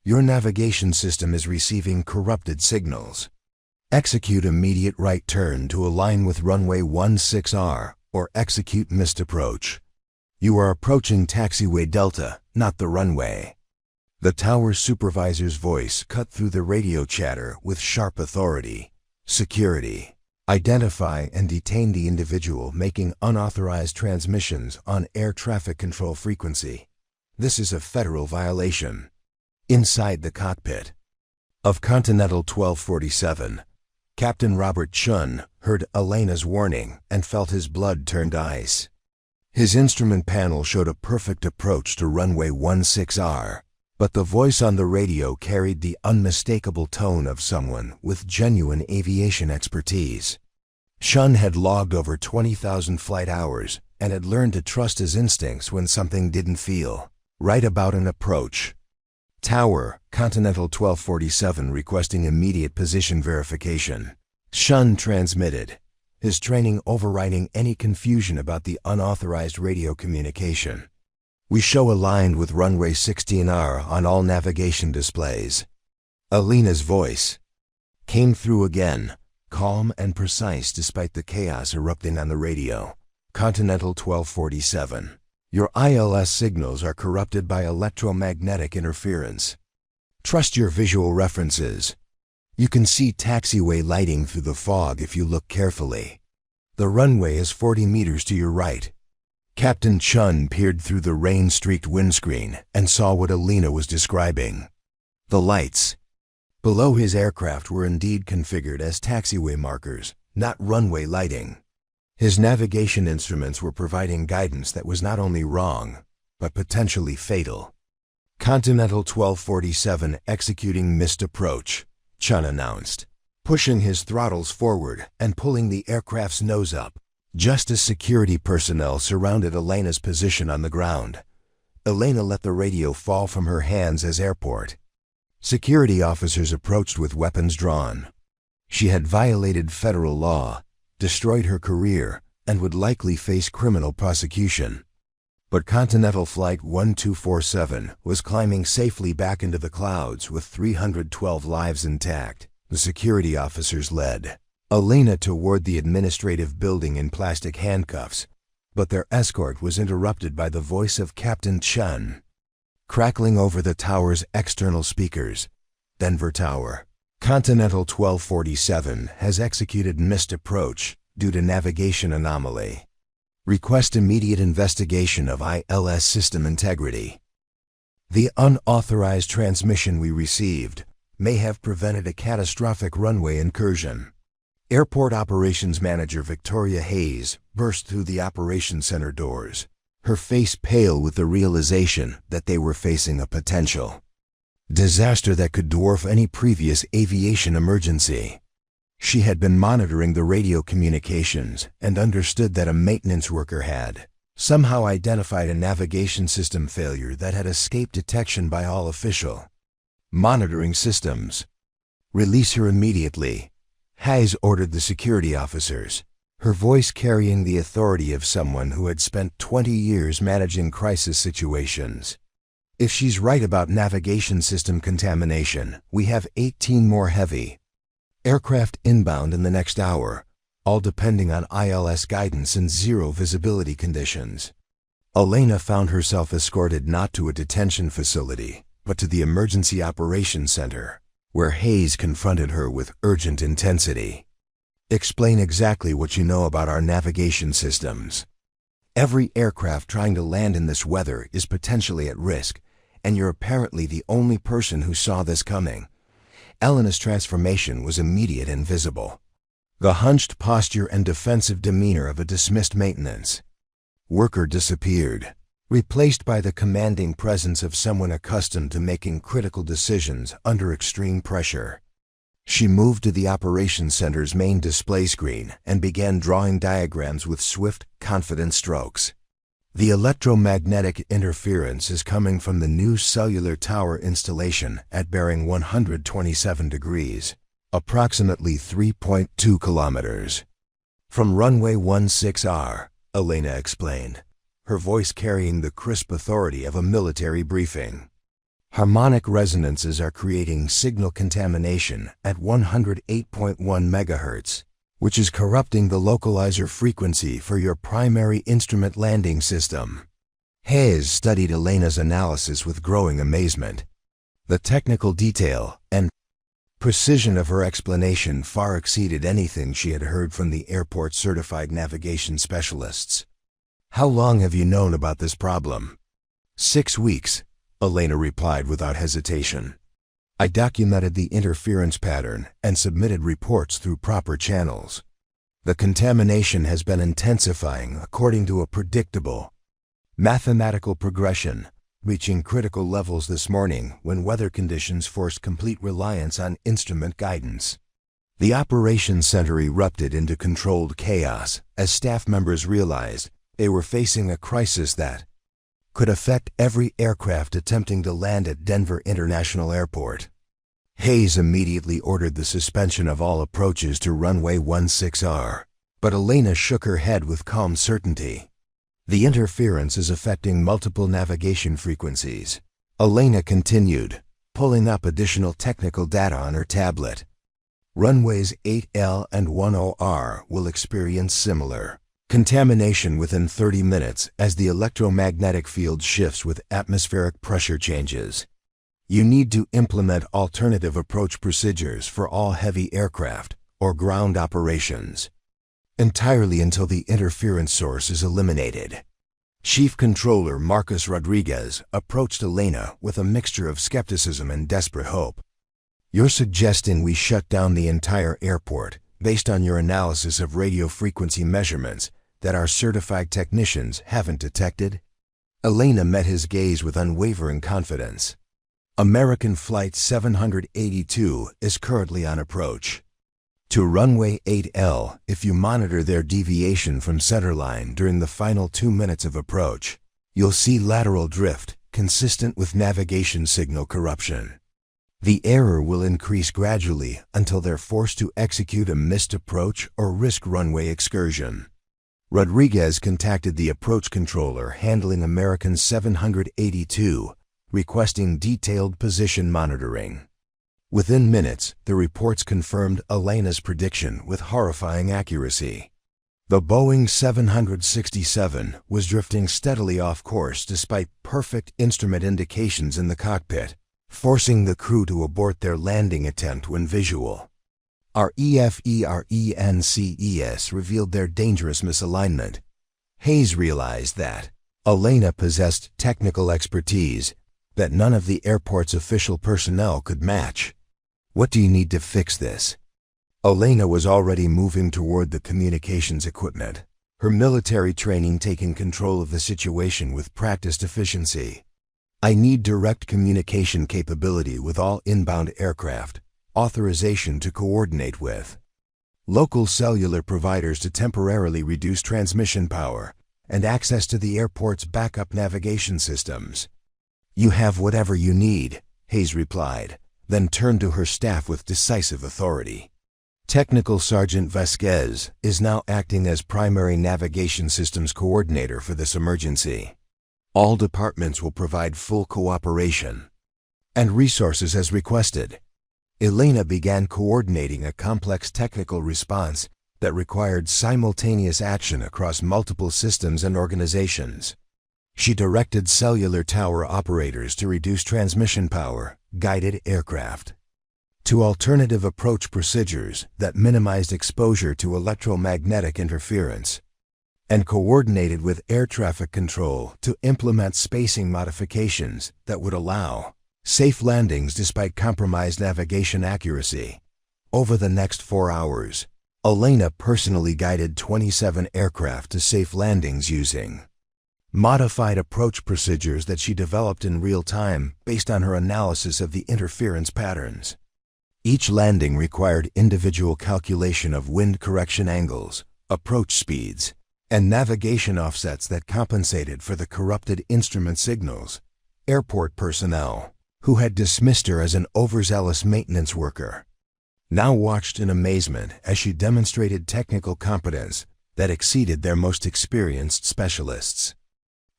Your navigation system is receiving corrupted signals. Execute immediate right turn to align with runway 16R or execute missed approach. You are approaching taxiway Delta, not the runway. The tower's supervisor's voice cut through the radio chatter with sharp authority. Security. Identify and detain the individual making unauthorized transmissions on air traffic control frequency. This is a federal violation. Inside the cockpit of Continental 1247, Captain Robert Chun heard Elena's warning and felt his blood turn to ice. His instrument panel showed a perfect approach to runway 16R, but the voice on the radio carried the unmistakable tone of someone with genuine aviation expertise. Chun had logged over 20,000 flight hours and had learned to trust his instincts when something didn't feel right about an approach. Tower, Continental 1247 requesting immediate position verification. Chun transmitted, his training overriding any confusion about the unauthorized radio communication. We show aligned with runway 16R on all navigation displays. Elena's voice came through again, calm and precise despite the chaos erupting on the radio. Continental 1247. Your ILS signals are corrupted by electromagnetic interference. Trust your visual references. You can see taxiway lighting through the fog if you look carefully. The runway is 40 meters to your right. Captain Chun peered through the rain-streaked windscreen and saw what Elena was describing. The lights below his aircraft were indeed configured as taxiway markers, not runway lighting. His navigation instruments were providing guidance that was not only wrong, but potentially fatal. Continental 1247 executing missed approach, Chun announced, pushing his throttles forward and pulling the aircraft's nose up. Just as security personnel surrounded Elena's position on the ground, Elena let the radio fall from her hands as airport. Security officers approached with weapons drawn. She had violated federal law, destroyed her career, and would likely face criminal prosecution. But Continental Flight 1247 was climbing safely back into the clouds with 312 lives intact. The security officers led Elena toward the administrative building in plastic handcuffs, but their escort was interrupted by the voice of Captain Chun, crackling over the tower's external speakers. Denver Tower. Continental 1247 has executed missed approach due to navigation anomaly. Request immediate investigation of ILS system integrity. The unauthorized transmission we received may have prevented a catastrophic runway incursion. Airport Operations Manager Victoria Hayes burst through the operations center doors, her face pale with the realization that they were facing a potential disaster that could dwarf any previous aviation emergency. She had been monitoring the radio communications and understood that a maintenance worker had somehow identified a navigation system failure that had escaped detection by all official monitoring systems. Release her immediately, Hayes ordered the security officers. her voice carrying the authority of someone who had spent 20 years managing crisis situations. If she's right about navigation system contamination, we have 18 more heavy aircraft inbound in the next hour, all depending on ILS guidance and zero visibility conditions. Elena found herself escorted not to a detention facility, but to the Emergency Operations Center, where Hayes confronted her with urgent intensity. Explain exactly what you know about our navigation systems. Every aircraft trying to land in this weather is potentially at risk, and you're apparently the only person who saw this coming. Elena's transformation was immediate and visible. The hunched posture and defensive demeanor of a dismissed maintenance worker disappeared, replaced by the commanding presence of someone accustomed to making critical decisions under extreme pressure. She moved to the operations center's main display screen and began drawing diagrams with swift, confident strokes. The electromagnetic interference is coming from the new cellular tower installation at bearing 127 degrees, approximately 3.2 kilometers. From runway 16R, Elena explained, her voice carrying the crisp authority of a military briefing. Harmonic resonances are creating signal contamination at 108.1 MHz, which is corrupting the localizer frequency for your primary instrument landing system. Hayes studied Elena's analysis with growing amazement. The technical detail and precision of her explanation far exceeded anything she had heard from the airport's certified navigation specialists. How long have you known about this problem? 6 weeks, Elena replied without hesitation. I documented the interference pattern and submitted reports through proper channels. The contamination has been intensifying according to a predictable mathematical progression, reaching critical levels this morning when weather conditions forced complete reliance on instrument guidance. The operations center erupted into controlled chaos as staff members realized they were facing a crisis that could affect every aircraft attempting to land at Denver International Airport. Hayes immediately ordered the suspension of all approaches to runway 16R, but Elena shook her head with calm certainty. The interference is affecting multiple navigation frequencies. Elena continued, pulling up additional technical data on her tablet. Runways 8L and 10R will experience similar contamination within 30 minutes as the electromagnetic field shifts with atmospheric pressure changes. You need to implement alternative approach procedures for all heavy aircraft or ground operations entirely until the interference source is eliminated. Chief Controller Marcus Rodriguez approached Elena with a mixture of skepticism and desperate hope. You're suggesting we shut down the entire airport based on your analysis of radio frequency measurements that our certified technicians haven't detected? Elena met his gaze with unwavering confidence. American Flight 782 is currently on approach to runway 8L. If you monitor their deviation from centerline during the final 2 minutes of approach, you'll see lateral drift consistent with navigation signal corruption. The error will increase gradually until they're forced to execute a missed approach or risk runway excursion. Rodriguez contacted the approach controller handling American 782, requesting detailed position monitoring. Within minutes, the reports confirmed Elena's prediction with horrifying accuracy. The Boeing 767 was drifting steadily off course despite perfect instrument indications in the cockpit, forcing the crew to abort their landing attempt when visual. Our EFERENCES revealed their dangerous misalignment. Hayes realized that Elena possessed technical expertise that none of the airport's official personnel could match. What do you need to fix this? Elena was already moving toward the communications equipment, her military training taking control of the situation with practiced efficiency. I need direct communication capability with all inbound aircraft, authorization to coordinate with local cellular providers to temporarily reduce transmission power, and access to the airport's backup navigation systems. You have whatever you need, Hayes replied, then turned to her staff with decisive authority. Technical Sergeant Vasquez is now acting as primary navigation systems coordinator for this emergency. All departments will provide full cooperation and resources as requested. Elena began coordinating a complex technical response that required simultaneous action across multiple systems and organizations. She directed cellular tower operators to reduce transmission power, guided aircraft to alternative approach procedures that minimized exposure to electromagnetic interference, and coordinated with air traffic control to implement spacing modifications that would allow safe landings despite compromised navigation accuracy. Over the next 4 hours, Elena personally guided 27 aircraft to safe landings using modified approach procedures that she developed in real time based on her analysis of the interference patterns. Each landing required individual calculation of wind correction angles, approach speeds, and navigation offsets that compensated for the corrupted instrument signals. Airport personnel, who had dismissed her as an overzealous maintenance worker, now watched in amazement as she demonstrated technical competence that exceeded their most experienced specialists.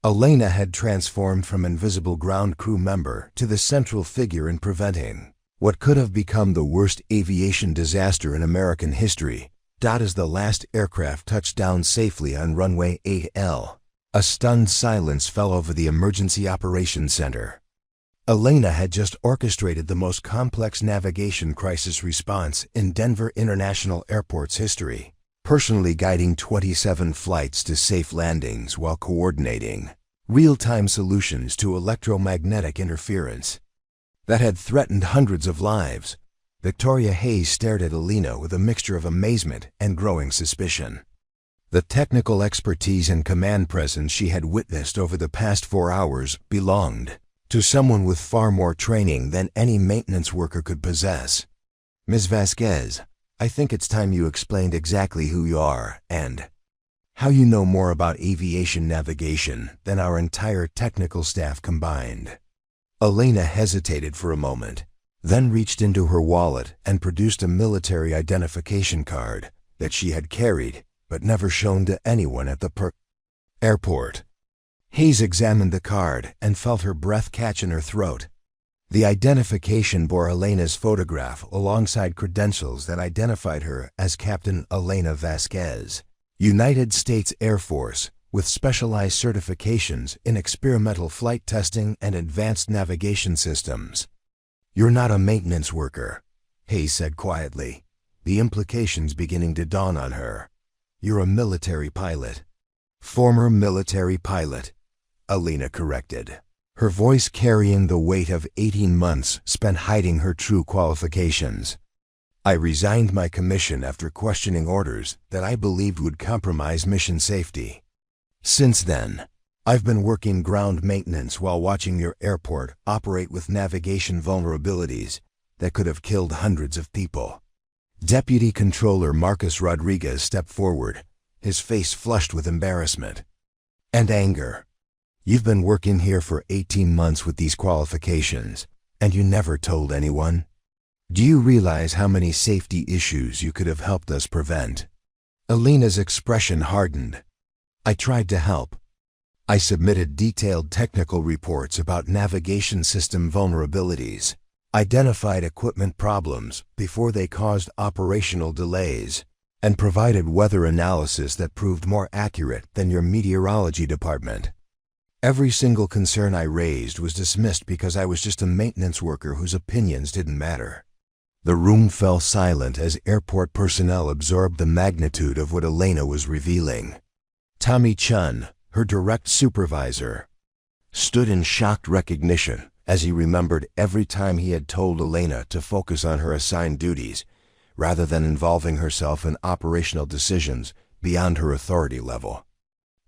Elena had transformed from invisible ground crew member to the central figure in preventing what could have become the worst aviation disaster in American history. As the last aircraft touched down safely on runway 8L, a stunned silence fell over the Emergency Operations Center. Elena had just orchestrated the most complex navigation crisis response in Denver International Airport's history, personally guiding 27 flights to safe landings while coordinating real-time solutions to electromagnetic interference that had threatened hundreds of lives. Victoria Hayes stared at Elena with a mixture of amazement and growing suspicion. The technical expertise and command presence she had witnessed over the past 4 hours belonged to someone with far more training than any maintenance worker could possess. Ms. Vasquez, I think it's time you explained exactly who you are and how you know more about aviation navigation than our entire technical staff combined. Elena hesitated for a moment, then reached into her wallet and produced a military identification card that she had carried but never shown to anyone at the airport. Hayes examined the card and felt her breath catch in her throat. The identification bore Elena's photograph alongside credentials that identified her as Captain Elena Vasquez, United States Air Force, with specialized certifications in experimental flight testing and advanced navigation systems. You're not a maintenance worker, Hayes said quietly, the implications beginning to dawn on her. You're a military pilot. Former military pilot, Elena corrected, her voice carrying the weight of 18 months spent hiding her true qualifications. I resigned my commission after questioning orders that I believed would compromise mission safety. Since then, I've been working ground maintenance while watching your airport operate with navigation vulnerabilities that could have killed hundreds of people. Deputy Controller Marcus Rodriguez stepped forward, his face flushed with embarrassment and anger. You've been working here for 18 months with these qualifications, and you never told anyone. Do you realize how many safety issues you could have helped us prevent? Elena's expression hardened. I tried to help. I submitted detailed technical reports about navigation system vulnerabilities, identified equipment problems before they caused operational delays, and provided weather analysis that proved more accurate than your meteorology department. Every single concern I raised was dismissed because I was just a maintenance worker whose opinions didn't matter. The room fell silent as airport personnel absorbed the magnitude of what Elena was revealing. Tommy Chun, her direct supervisor, stood in shocked recognition as he remembered every time he had told Elena to focus on her assigned duties rather than involving herself in operational decisions beyond her authority level.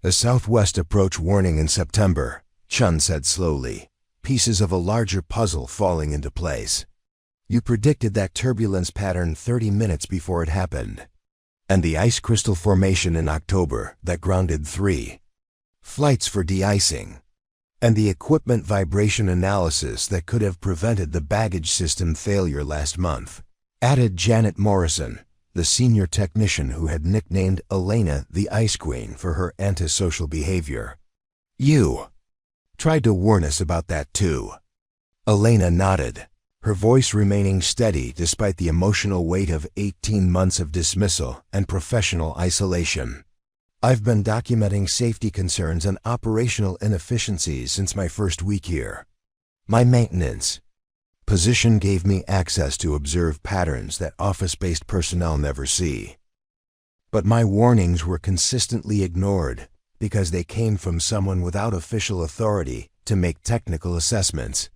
The southwest approach warning in September, Chun said slowly, pieces of a larger puzzle falling into place. You predicted that turbulence pattern 30 minutes before it happened, and the ice crystal formation in October that grounded 3 flights for de-icing, and the equipment vibration analysis that could have prevented the baggage system failure last month, added Janet Morrison, the senior technician who had nicknamed Elena the Ice Queen for her antisocial behavior. "You tried to warn us about that too." Elena nodded, her voice remaining steady despite the emotional weight of 18 months of dismissal and professional isolation. "I've been documenting safety concerns and operational inefficiencies since my first week here. My maintenance position gave me access to observe patterns that office-based personnel never see. But my warnings were consistently ignored because they came from someone without official authority to make technical assessments."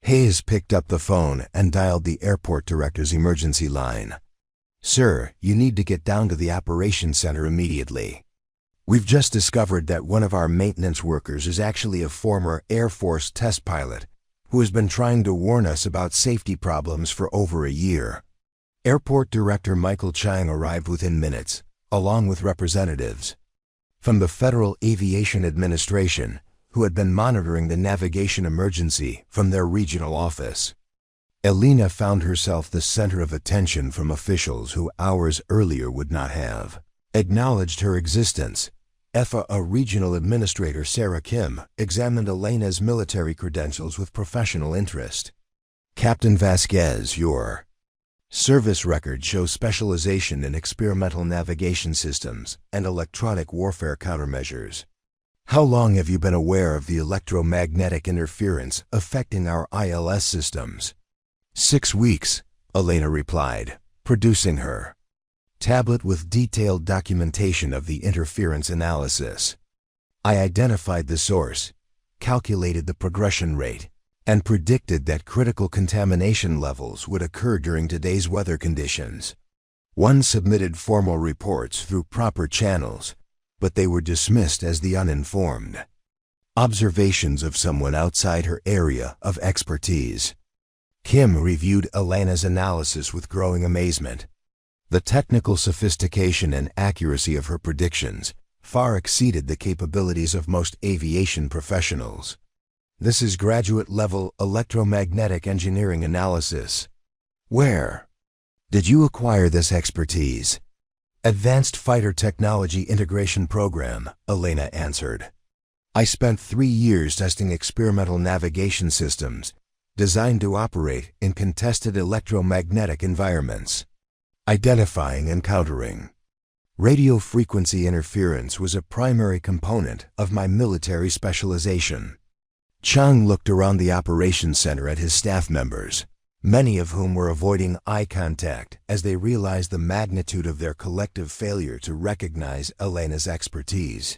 Hayes picked up the phone and dialed the airport director's emergency line. "Sir, you need to get down to the operations center immediately. We've just discovered that one of our maintenance workers is actually a former Air Force test pilot who has been trying to warn us about safety problems for over a year." Airport Director Michael Chang arrived within minutes, along with representatives from the Federal Aviation Administration, who had been monitoring the navigation emergency from their regional office. Elena found herself the center of attention from officials who hours earlier would not have acknowledged her existence. A regional administrator, Sarah Kim, examined Elena's military credentials with professional interest. "Captain Vasquez, your service record shows specialization in experimental navigation systems and electronic warfare countermeasures. How long have you been aware of the electromagnetic interference affecting our ILS systems?" "6 weeks, Elena replied, producing her tablet with detailed documentation of the interference analysis. "I identified the source, calculated the progression rate, and predicted that critical contamination levels would occur during today's weather conditions." One submitted formal reports through proper channels, but they were dismissed as the uninformed observations of someone outside her area of expertise. Kim reviewed Elena's analysis with growing amazement. The technical sophistication and accuracy of her predictions far exceeded the capabilities of most aviation professionals. "This is graduate-level electromagnetic engineering analysis. Where did you acquire this expertise?" "Advanced Fighter Technology Integration Program," Elena answered. "I spent 3 years testing experimental navigation systems designed to operate in contested electromagnetic environments. Identifying and countering radio frequency interference was a primary component of my military specialization." Chang looked around the operations center at his staff members, many of whom were avoiding eye contact as they realized the magnitude of their collective failure to recognize Elena's expertise.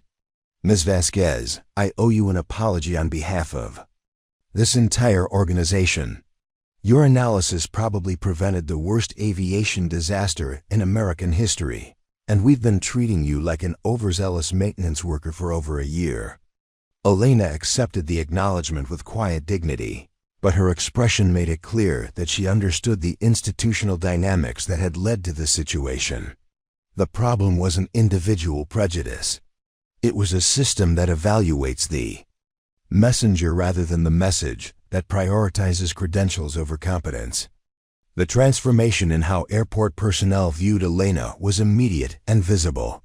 "Ms. Vasquez, I owe you an apology on behalf of this entire organization. Your analysis probably prevented the worst aviation disaster in American history, and we've been treating you like an overzealous maintenance worker for over a year." Elena accepted the acknowledgement with quiet dignity, but her expression made it clear that she understood the institutional dynamics that had led to the situation. The problem wasn't individual prejudice. It was a system that evaluates the messenger rather than the message, that prioritizes credentials over competence. The transformation in how airport personnel viewed Elena was immediate and visible.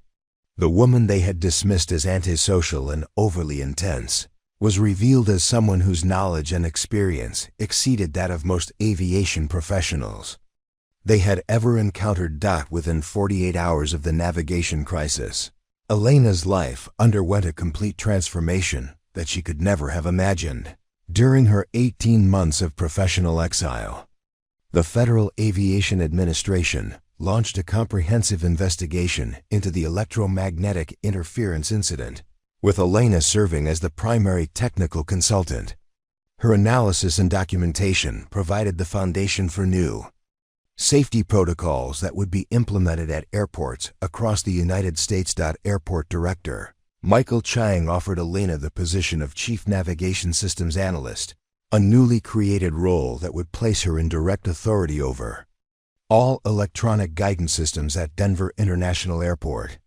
The woman they had dismissed as antisocial and overly intense was revealed as someone whose knowledge and experience exceeded that of most aviation professionals they had ever encountered. Within 48 hours of the navigation crisis, Elena's life underwent a complete transformation that she could never have imagined. During her 18 months of professional exile, the Federal Aviation Administration launched a comprehensive investigation into the electromagnetic interference incident, with Elena serving as the primary technical consultant. Her analysis and documentation provided the foundation for new safety protocols that would be implemented at airports across the United States. Airport Director Michael Chang offered Elena the position of Chief Navigation Systems Analyst, a newly created role that would place her in direct authority over all electronic guidance systems at Denver International Airport.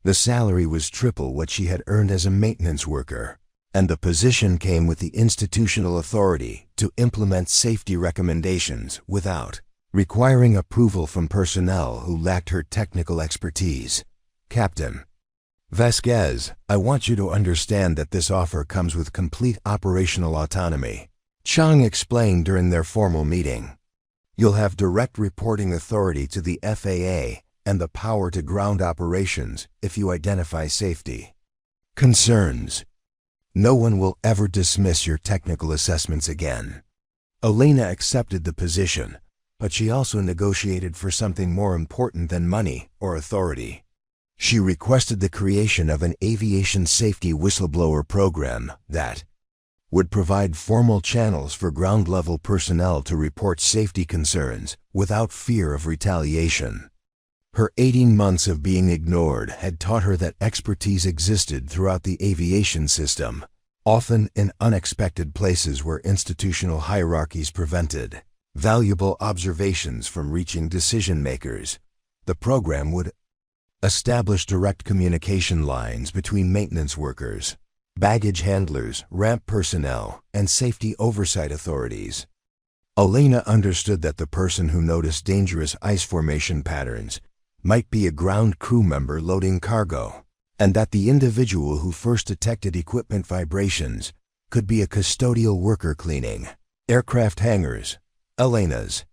The salary was triple what she had earned as a maintenance worker, and the position came with the institutional authority to implement safety recommendations without requiring approval from personnel who lacked her technical expertise. Captain Vasquez, I want you to understand that this offer comes with complete operational autonomy, Chang explained during their formal meeting. You'll have direct reporting authority to the FAA and the power to ground operations if you identify safety concerns. No one will ever dismiss your technical assessments again. Elena accepted the position, but she also negotiated for something more important than money or authority. She requested the creation of an aviation safety whistleblower program that would provide formal channels for ground-level personnel to report safety concerns without fear of retaliation. Her 18 months of being ignored had taught her that expertise existed throughout the aviation system, often in unexpected places where institutional hierarchies prevented valuable observations from reaching decision-makers. The program would establish direct communication lines between maintenance workers, baggage handlers, ramp personnel, and safety oversight authorities. Elena understood that the person who noticed dangerous ice formation patterns might be a ground crew member loading cargo, and that the individual who first detected equipment vibrations could be a custodial worker cleaning aircraft hangars. Elena's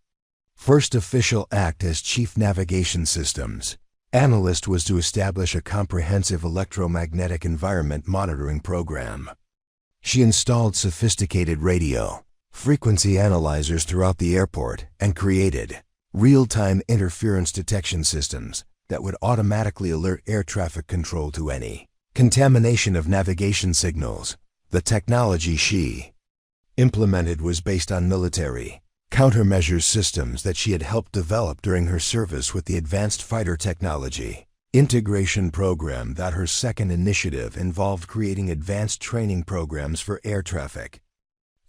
first official act as Chief Navigation Systems Analyst was to establish a comprehensive electromagnetic environment monitoring program. She installed sophisticated radio frequency analyzers throughout the airport and created real-time interference detection systems that would automatically alert air traffic control to any contamination of navigation signals. The technology she implemented was based on military countermeasures systems that she had helped develop during her service with the Advanced Fighter Technology Integration Program. That her second initiative involved creating advanced training programs for air traffic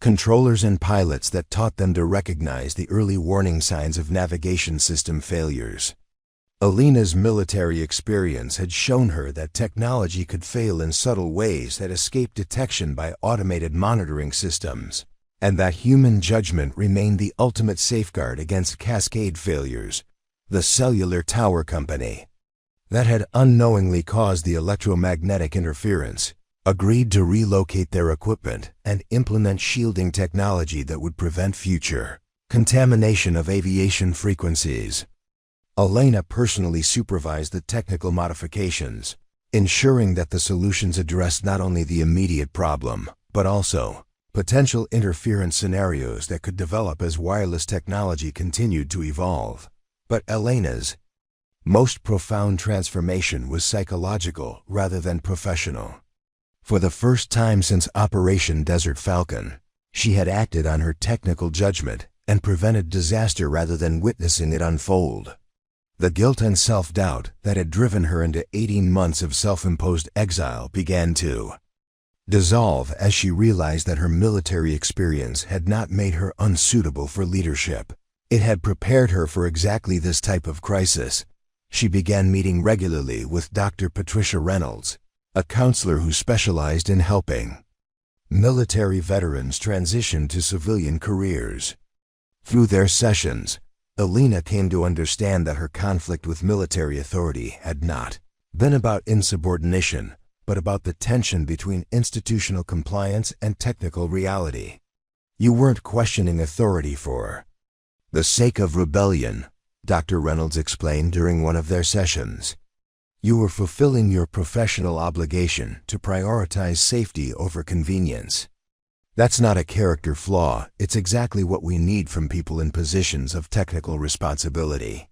controllers and pilots that taught them to recognize the early warning signs of navigation system failures. Elena's military experience had shown her that technology could fail in subtle ways that escaped detection by automated monitoring systems, and that human judgment remained the ultimate safeguard against cascade failures. The cellular tower company that had unknowingly caused the electromagnetic interference agreed to relocate their equipment and implement shielding technology that would prevent future contamination of aviation frequencies. Elena personally supervised the technical modifications, ensuring that the solutions addressed not only the immediate problem, but also potential interference scenarios that could develop as wireless technology continued to evolve. But Elena's most profound transformation was psychological rather than professional. For the first time since Operation Desert Falcon, she had acted on her technical judgment and prevented disaster rather than witnessing it unfold. The guilt and self-doubt that had driven her into 18 months of self-imposed exile began to dissolve as she realized that her military experience had not made her unsuitable for leadership. It had prepared her for exactly this type of crisis. She began meeting regularly with Dr. Patricia Reynolds, a counselor who specialized in helping military veterans transition to civilian careers. Through their sessions, Elena came to understand that her conflict with military authority had not been about insubordination, but about the tension between institutional compliance and technical reality. You weren't questioning authority for the sake of rebellion, Dr. Reynolds explained during one of their sessions. You were fulfilling your professional obligation to prioritize safety over convenience. That's not a character flaw, it's exactly what we need from people in positions of technical responsibility.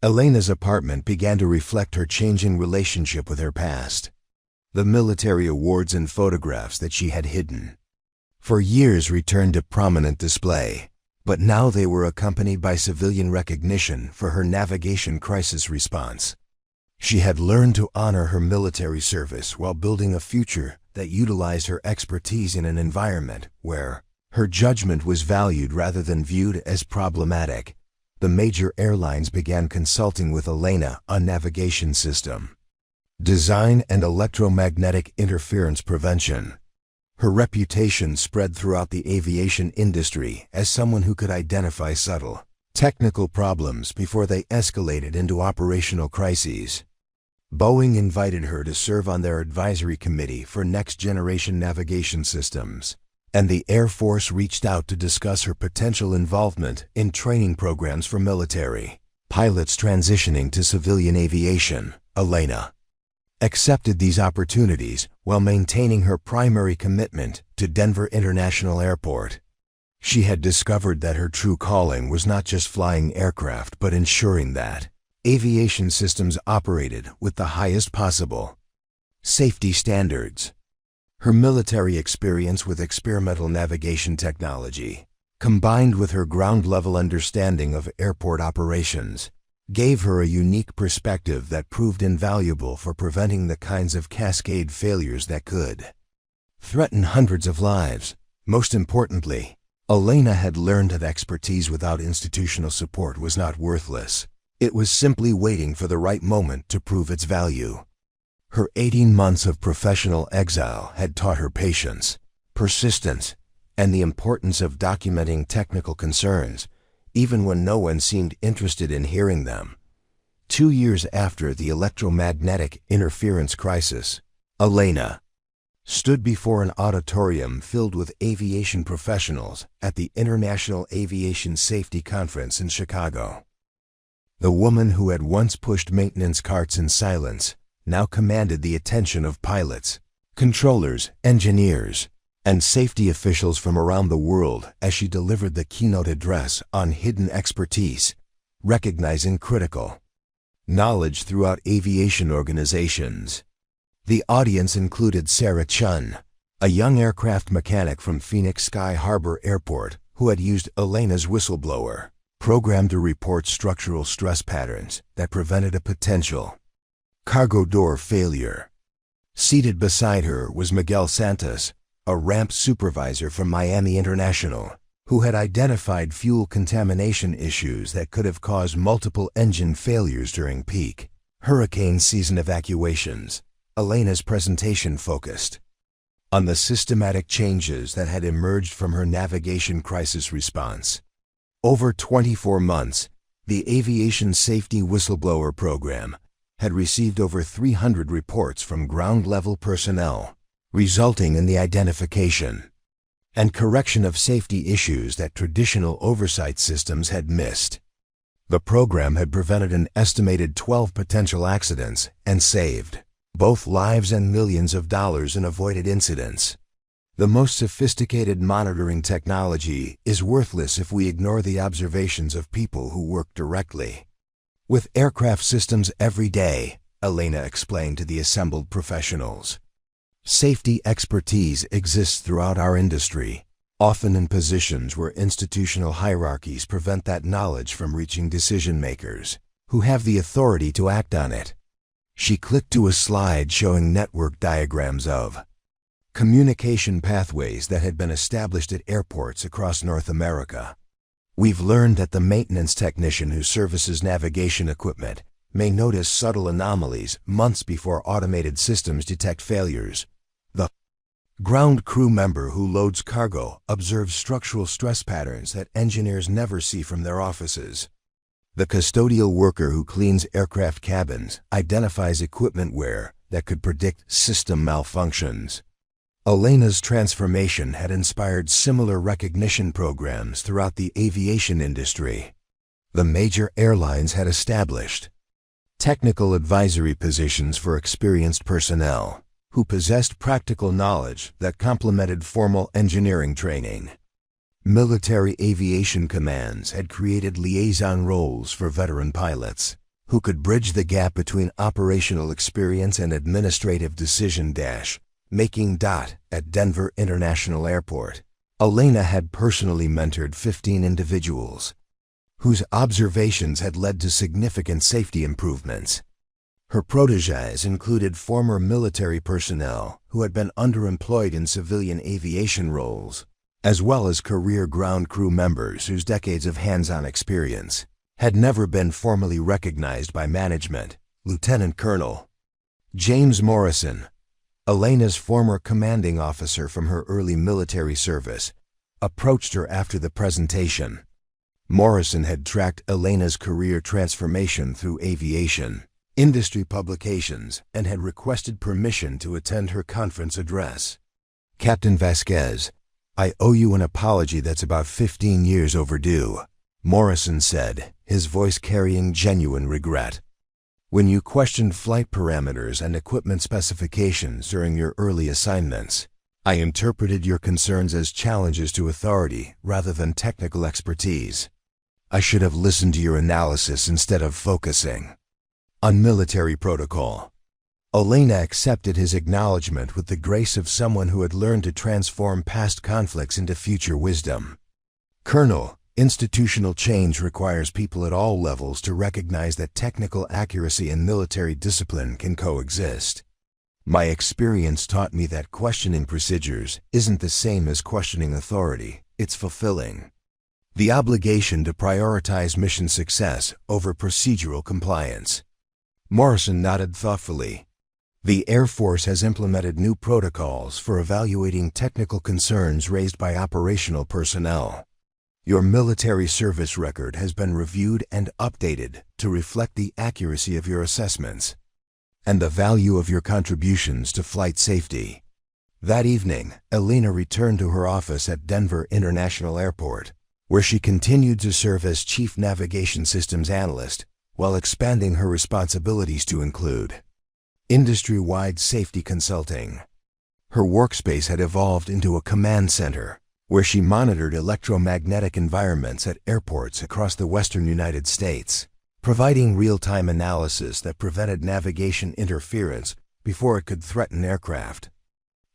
Elena's apartment began to reflect her changing relationship with her past. The military awards and photographs that she had hidden for years returned to prominent display, but now they were accompanied by civilian recognition for her navigation crisis response. She had learned to honor her military service while building a future that utilized her expertise in an environment where her judgment was valued rather than viewed as problematic. The major airlines began consulting with Elena on navigation system design and electromagnetic interference prevention. Her reputation spread throughout the aviation industry as someone who could identify subtle technical problems before they escalated into operational crises. Boeing invited her to serve on their advisory committee for next-generation navigation systems, and the Air Force reached out to discuss her potential involvement in training programs for military pilots transitioning to civilian aviation. Elena accepted these opportunities while maintaining her primary commitment to Denver International Airport. She had discovered that her true calling was not just flying aircraft, but ensuring that aviation systems operated with the highest possible safety standards. Her military experience with experimental navigation technology, combined with her ground-level understanding of airport operations, gave her a unique perspective that proved invaluable for preventing the kinds of cascade failures that could threaten hundreds of lives. Most importantly, Elena had learned that expertise without institutional support was not worthless. It was simply waiting for the right moment to prove its value. Her 18 months of professional exile had taught her patience, persistence, and the importance of documenting technical concerns, even when no one seemed interested in hearing them. 2 years after the electromagnetic interference crisis, Elena stood before an auditorium filled with aviation professionals at the International Aviation Safety Conference in Chicago. The woman who had once pushed maintenance carts in silence now commanded the attention of pilots, controllers, engineers, and safety officials from around the world as she delivered the keynote address on hidden expertise, recognizing critical knowledge throughout aviation organizations. The audience included Sarah Chun, a young aircraft mechanic from Phoenix Sky Harbor Airport who had used Elena's whistleblower program to report structural stress patterns that prevented a potential cargo door failure. Seated beside her was Miguel Santos, a ramp supervisor from Miami International, who had identified fuel contamination issues that could have caused multiple engine failures during peak hurricane season evacuations. Elena's presentation focused on the systematic changes that had emerged from her navigation crisis response. Over 24 months, the Aviation Safety Whistleblower Program had received over 300 reports from ground-level personnel, resulting in the identification and correction of safety issues that traditional oversight systems had missed. The program had prevented an estimated 12 potential accidents and saved both lives and millions of dollars in avoided incidents. The most sophisticated monitoring technology is worthless if we ignore the observations of people who work directly with aircraft systems every day, Elena explained to the assembled professionals. Safety expertise exists throughout our industry, often in positions where institutional hierarchies prevent that knowledge from reaching decision makers who have the authority to act on it. She clicked to a slide showing network diagrams of communication pathways that had been established at airports across North America. We've learned that the maintenance technician who services navigation equipment may notice subtle anomalies months before automated systems detect failures. The ground crew member who loads cargo observes structural stress patterns that engineers never see from their offices. The custodial worker who cleans aircraft cabins identifies equipment wear that could predict system malfunctions. Elena's transformation had inspired similar recognition programs throughout the aviation industry. The major airlines had established technical advisory positions for experienced personnel who possessed practical knowledge that complemented formal engineering training. Military aviation commands had created liaison roles for veteran pilots who could bridge the gap between operational experience and administrative decision-making. At Denver International Airport, Elena had personally mentored 15 individuals whose observations had led to significant safety improvements. Her protégés included former military personnel who had been underemployed in civilian aviation roles, as well as career ground crew members whose decades of hands-on experience had never been formally recognized by management. Lieutenant Colonel James Morrison, Elena's former commanding officer from her early military service, approached her after the presentation. Morrison had tracked Elena's career transformation through aviation, industry publications, and had requested permission to attend her conference address. "Captain Vasquez, I owe you an apology that's about 15 years overdue," Morrison said, his voice carrying genuine regret. "When you questioned flight parameters and equipment specifications during your early assignments, I interpreted your concerns as challenges to authority rather than technical expertise. I should have listened to your analysis instead of focusing on military protocol." Elena accepted his acknowledgement with the grace of someone who had learned to transform past conflicts into future wisdom. "Colonel, institutional change requires people at all levels to recognize that technical accuracy and military discipline can coexist. My experience taught me that questioning procedures isn't the same as questioning authority. It's fulfilling the obligation to prioritize mission success over procedural compliance." Morrison nodded thoughtfully. "The Air Force has implemented new protocols for evaluating technical concerns raised by operational personnel. Your military service record has been reviewed and updated to reflect the accuracy of your assessments and the value of your contributions to flight safety." That evening, Elena returned to her office at Denver International Airport, where she continued to serve as Chief Navigation Systems Analyst while expanding her responsibilities to include industry-wide safety consulting. Her workspace had evolved into a command center, where she monitored electromagnetic environments at airports across the western United States, providing real-time analysis that prevented navigation interference before it could threaten aircraft.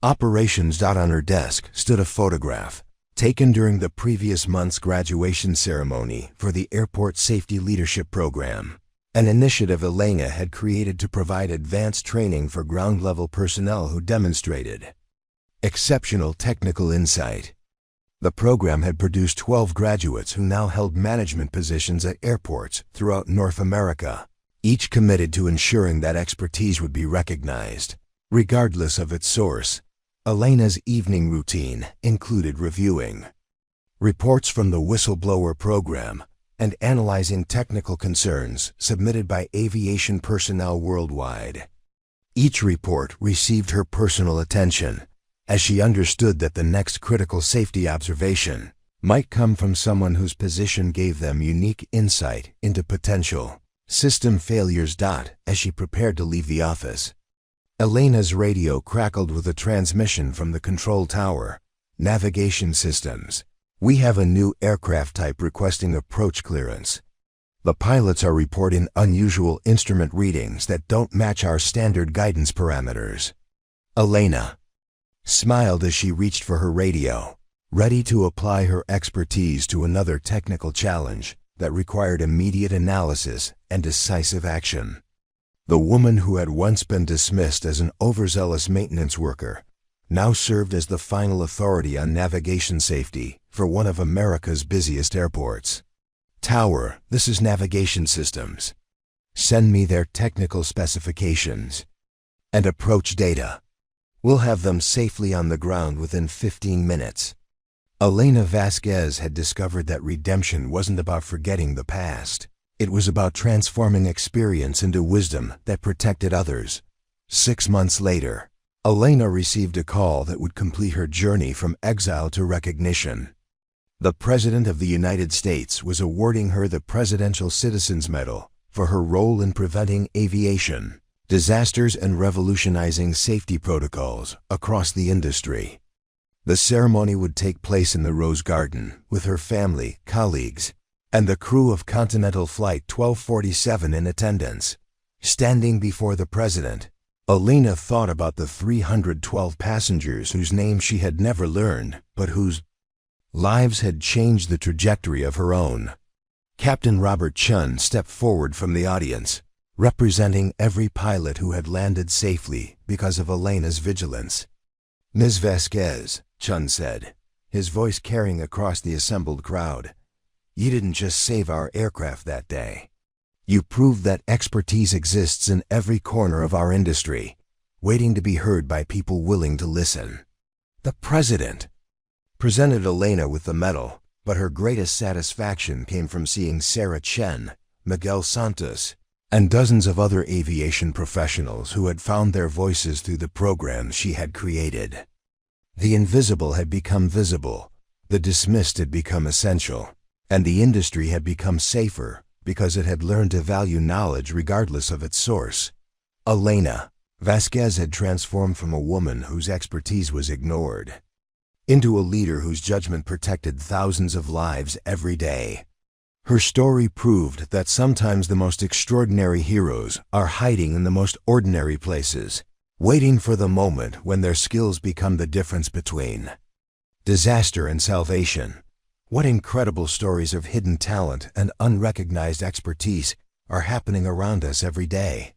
Operations. On her desk stood a photograph taken during the previous month's graduation ceremony for the Airport Safety Leadership Program, an initiative Elena had created to provide advanced training for ground-level personnel who demonstrated exceptional technical insight. The program had produced 12 graduates who now held management positions at airports throughout North America, each committed to ensuring that expertise would be recognized, regardless of its source. Elena's evening routine included reviewing reports from the whistleblower program and analyzing technical concerns submitted by aviation personnel worldwide. Each report received her personal attention, as she understood that the next critical safety observation might come from someone whose position gave them unique insight into potential system failures. As she prepared to leave the office, Elena's radio crackled with a transmission from the control tower. "Navigation systems. We have a new aircraft type requesting approach clearance. The pilots are reporting unusual instrument readings that don't match our standard guidance parameters." Elena smiled as she reached for her radio, ready to apply her expertise to another technical challenge that required immediate analysis and decisive action. The woman who had once been dismissed as an overzealous maintenance worker now served as the final authority on navigation safety for one of America's busiest airports. "Tower, this is Navigation Systems. Send me their technical specifications and approach data. We'll have them safely on the ground within 15 minutes. Elena Vasquez had discovered that redemption wasn't about forgetting the past. It was about transforming experience into wisdom that protected others. 6 months later, Elena received a call that would complete her journey from exile to recognition. The President of the United States was awarding her the Presidential Citizens Medal for her role in preventing aviation disasters and revolutionizing safety protocols across the industry. The ceremony would take place in the Rose Garden with her family, colleagues, and the crew of Continental Flight 1247 in attendance. Standing before the President, Elena thought about the 312 passengers whose names she had never learned, but whose lives had changed the trajectory of her own. Captain Robert Chun stepped forward from the audience, representing every pilot who had landed safely because of Elena's vigilance. "Ms. Vasquez," Chun said, his voice carrying across the assembled crowd, "you didn't just save our aircraft that day. You proved that expertise exists in every corner of our industry, waiting to be heard by people willing to listen." The President presented Elena with the medal, But her greatest satisfaction came from seeing Sarah Chen, Miguel Santos, and dozens of other aviation professionals who had found their voices through the programs she had created. The invisible had become visible, the dismissed had become essential, and the industry had become safer because it had learned to value knowledge regardless of its source. Elena Vasquez had transformed from a woman whose expertise was ignored into a leader whose judgment protected thousands of lives every day. Her story proved that sometimes the most extraordinary heroes are hiding in the most ordinary places, waiting for the moment when their skills become the difference between disaster and salvation. What incredible stories of hidden talent and unrecognized expertise are happening around us every day.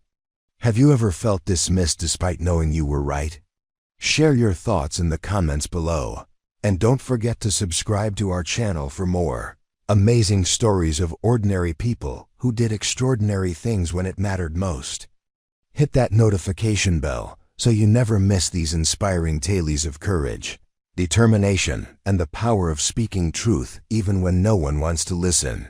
Have you ever felt dismissed despite knowing you were right? Share your thoughts in the comments below, and don't forget to subscribe to our channel for more amazing stories of ordinary people who did extraordinary things when it mattered most. Hit that notification bell so you never miss these inspiring tales of courage, determination, and the power of speaking truth even when no one wants to listen.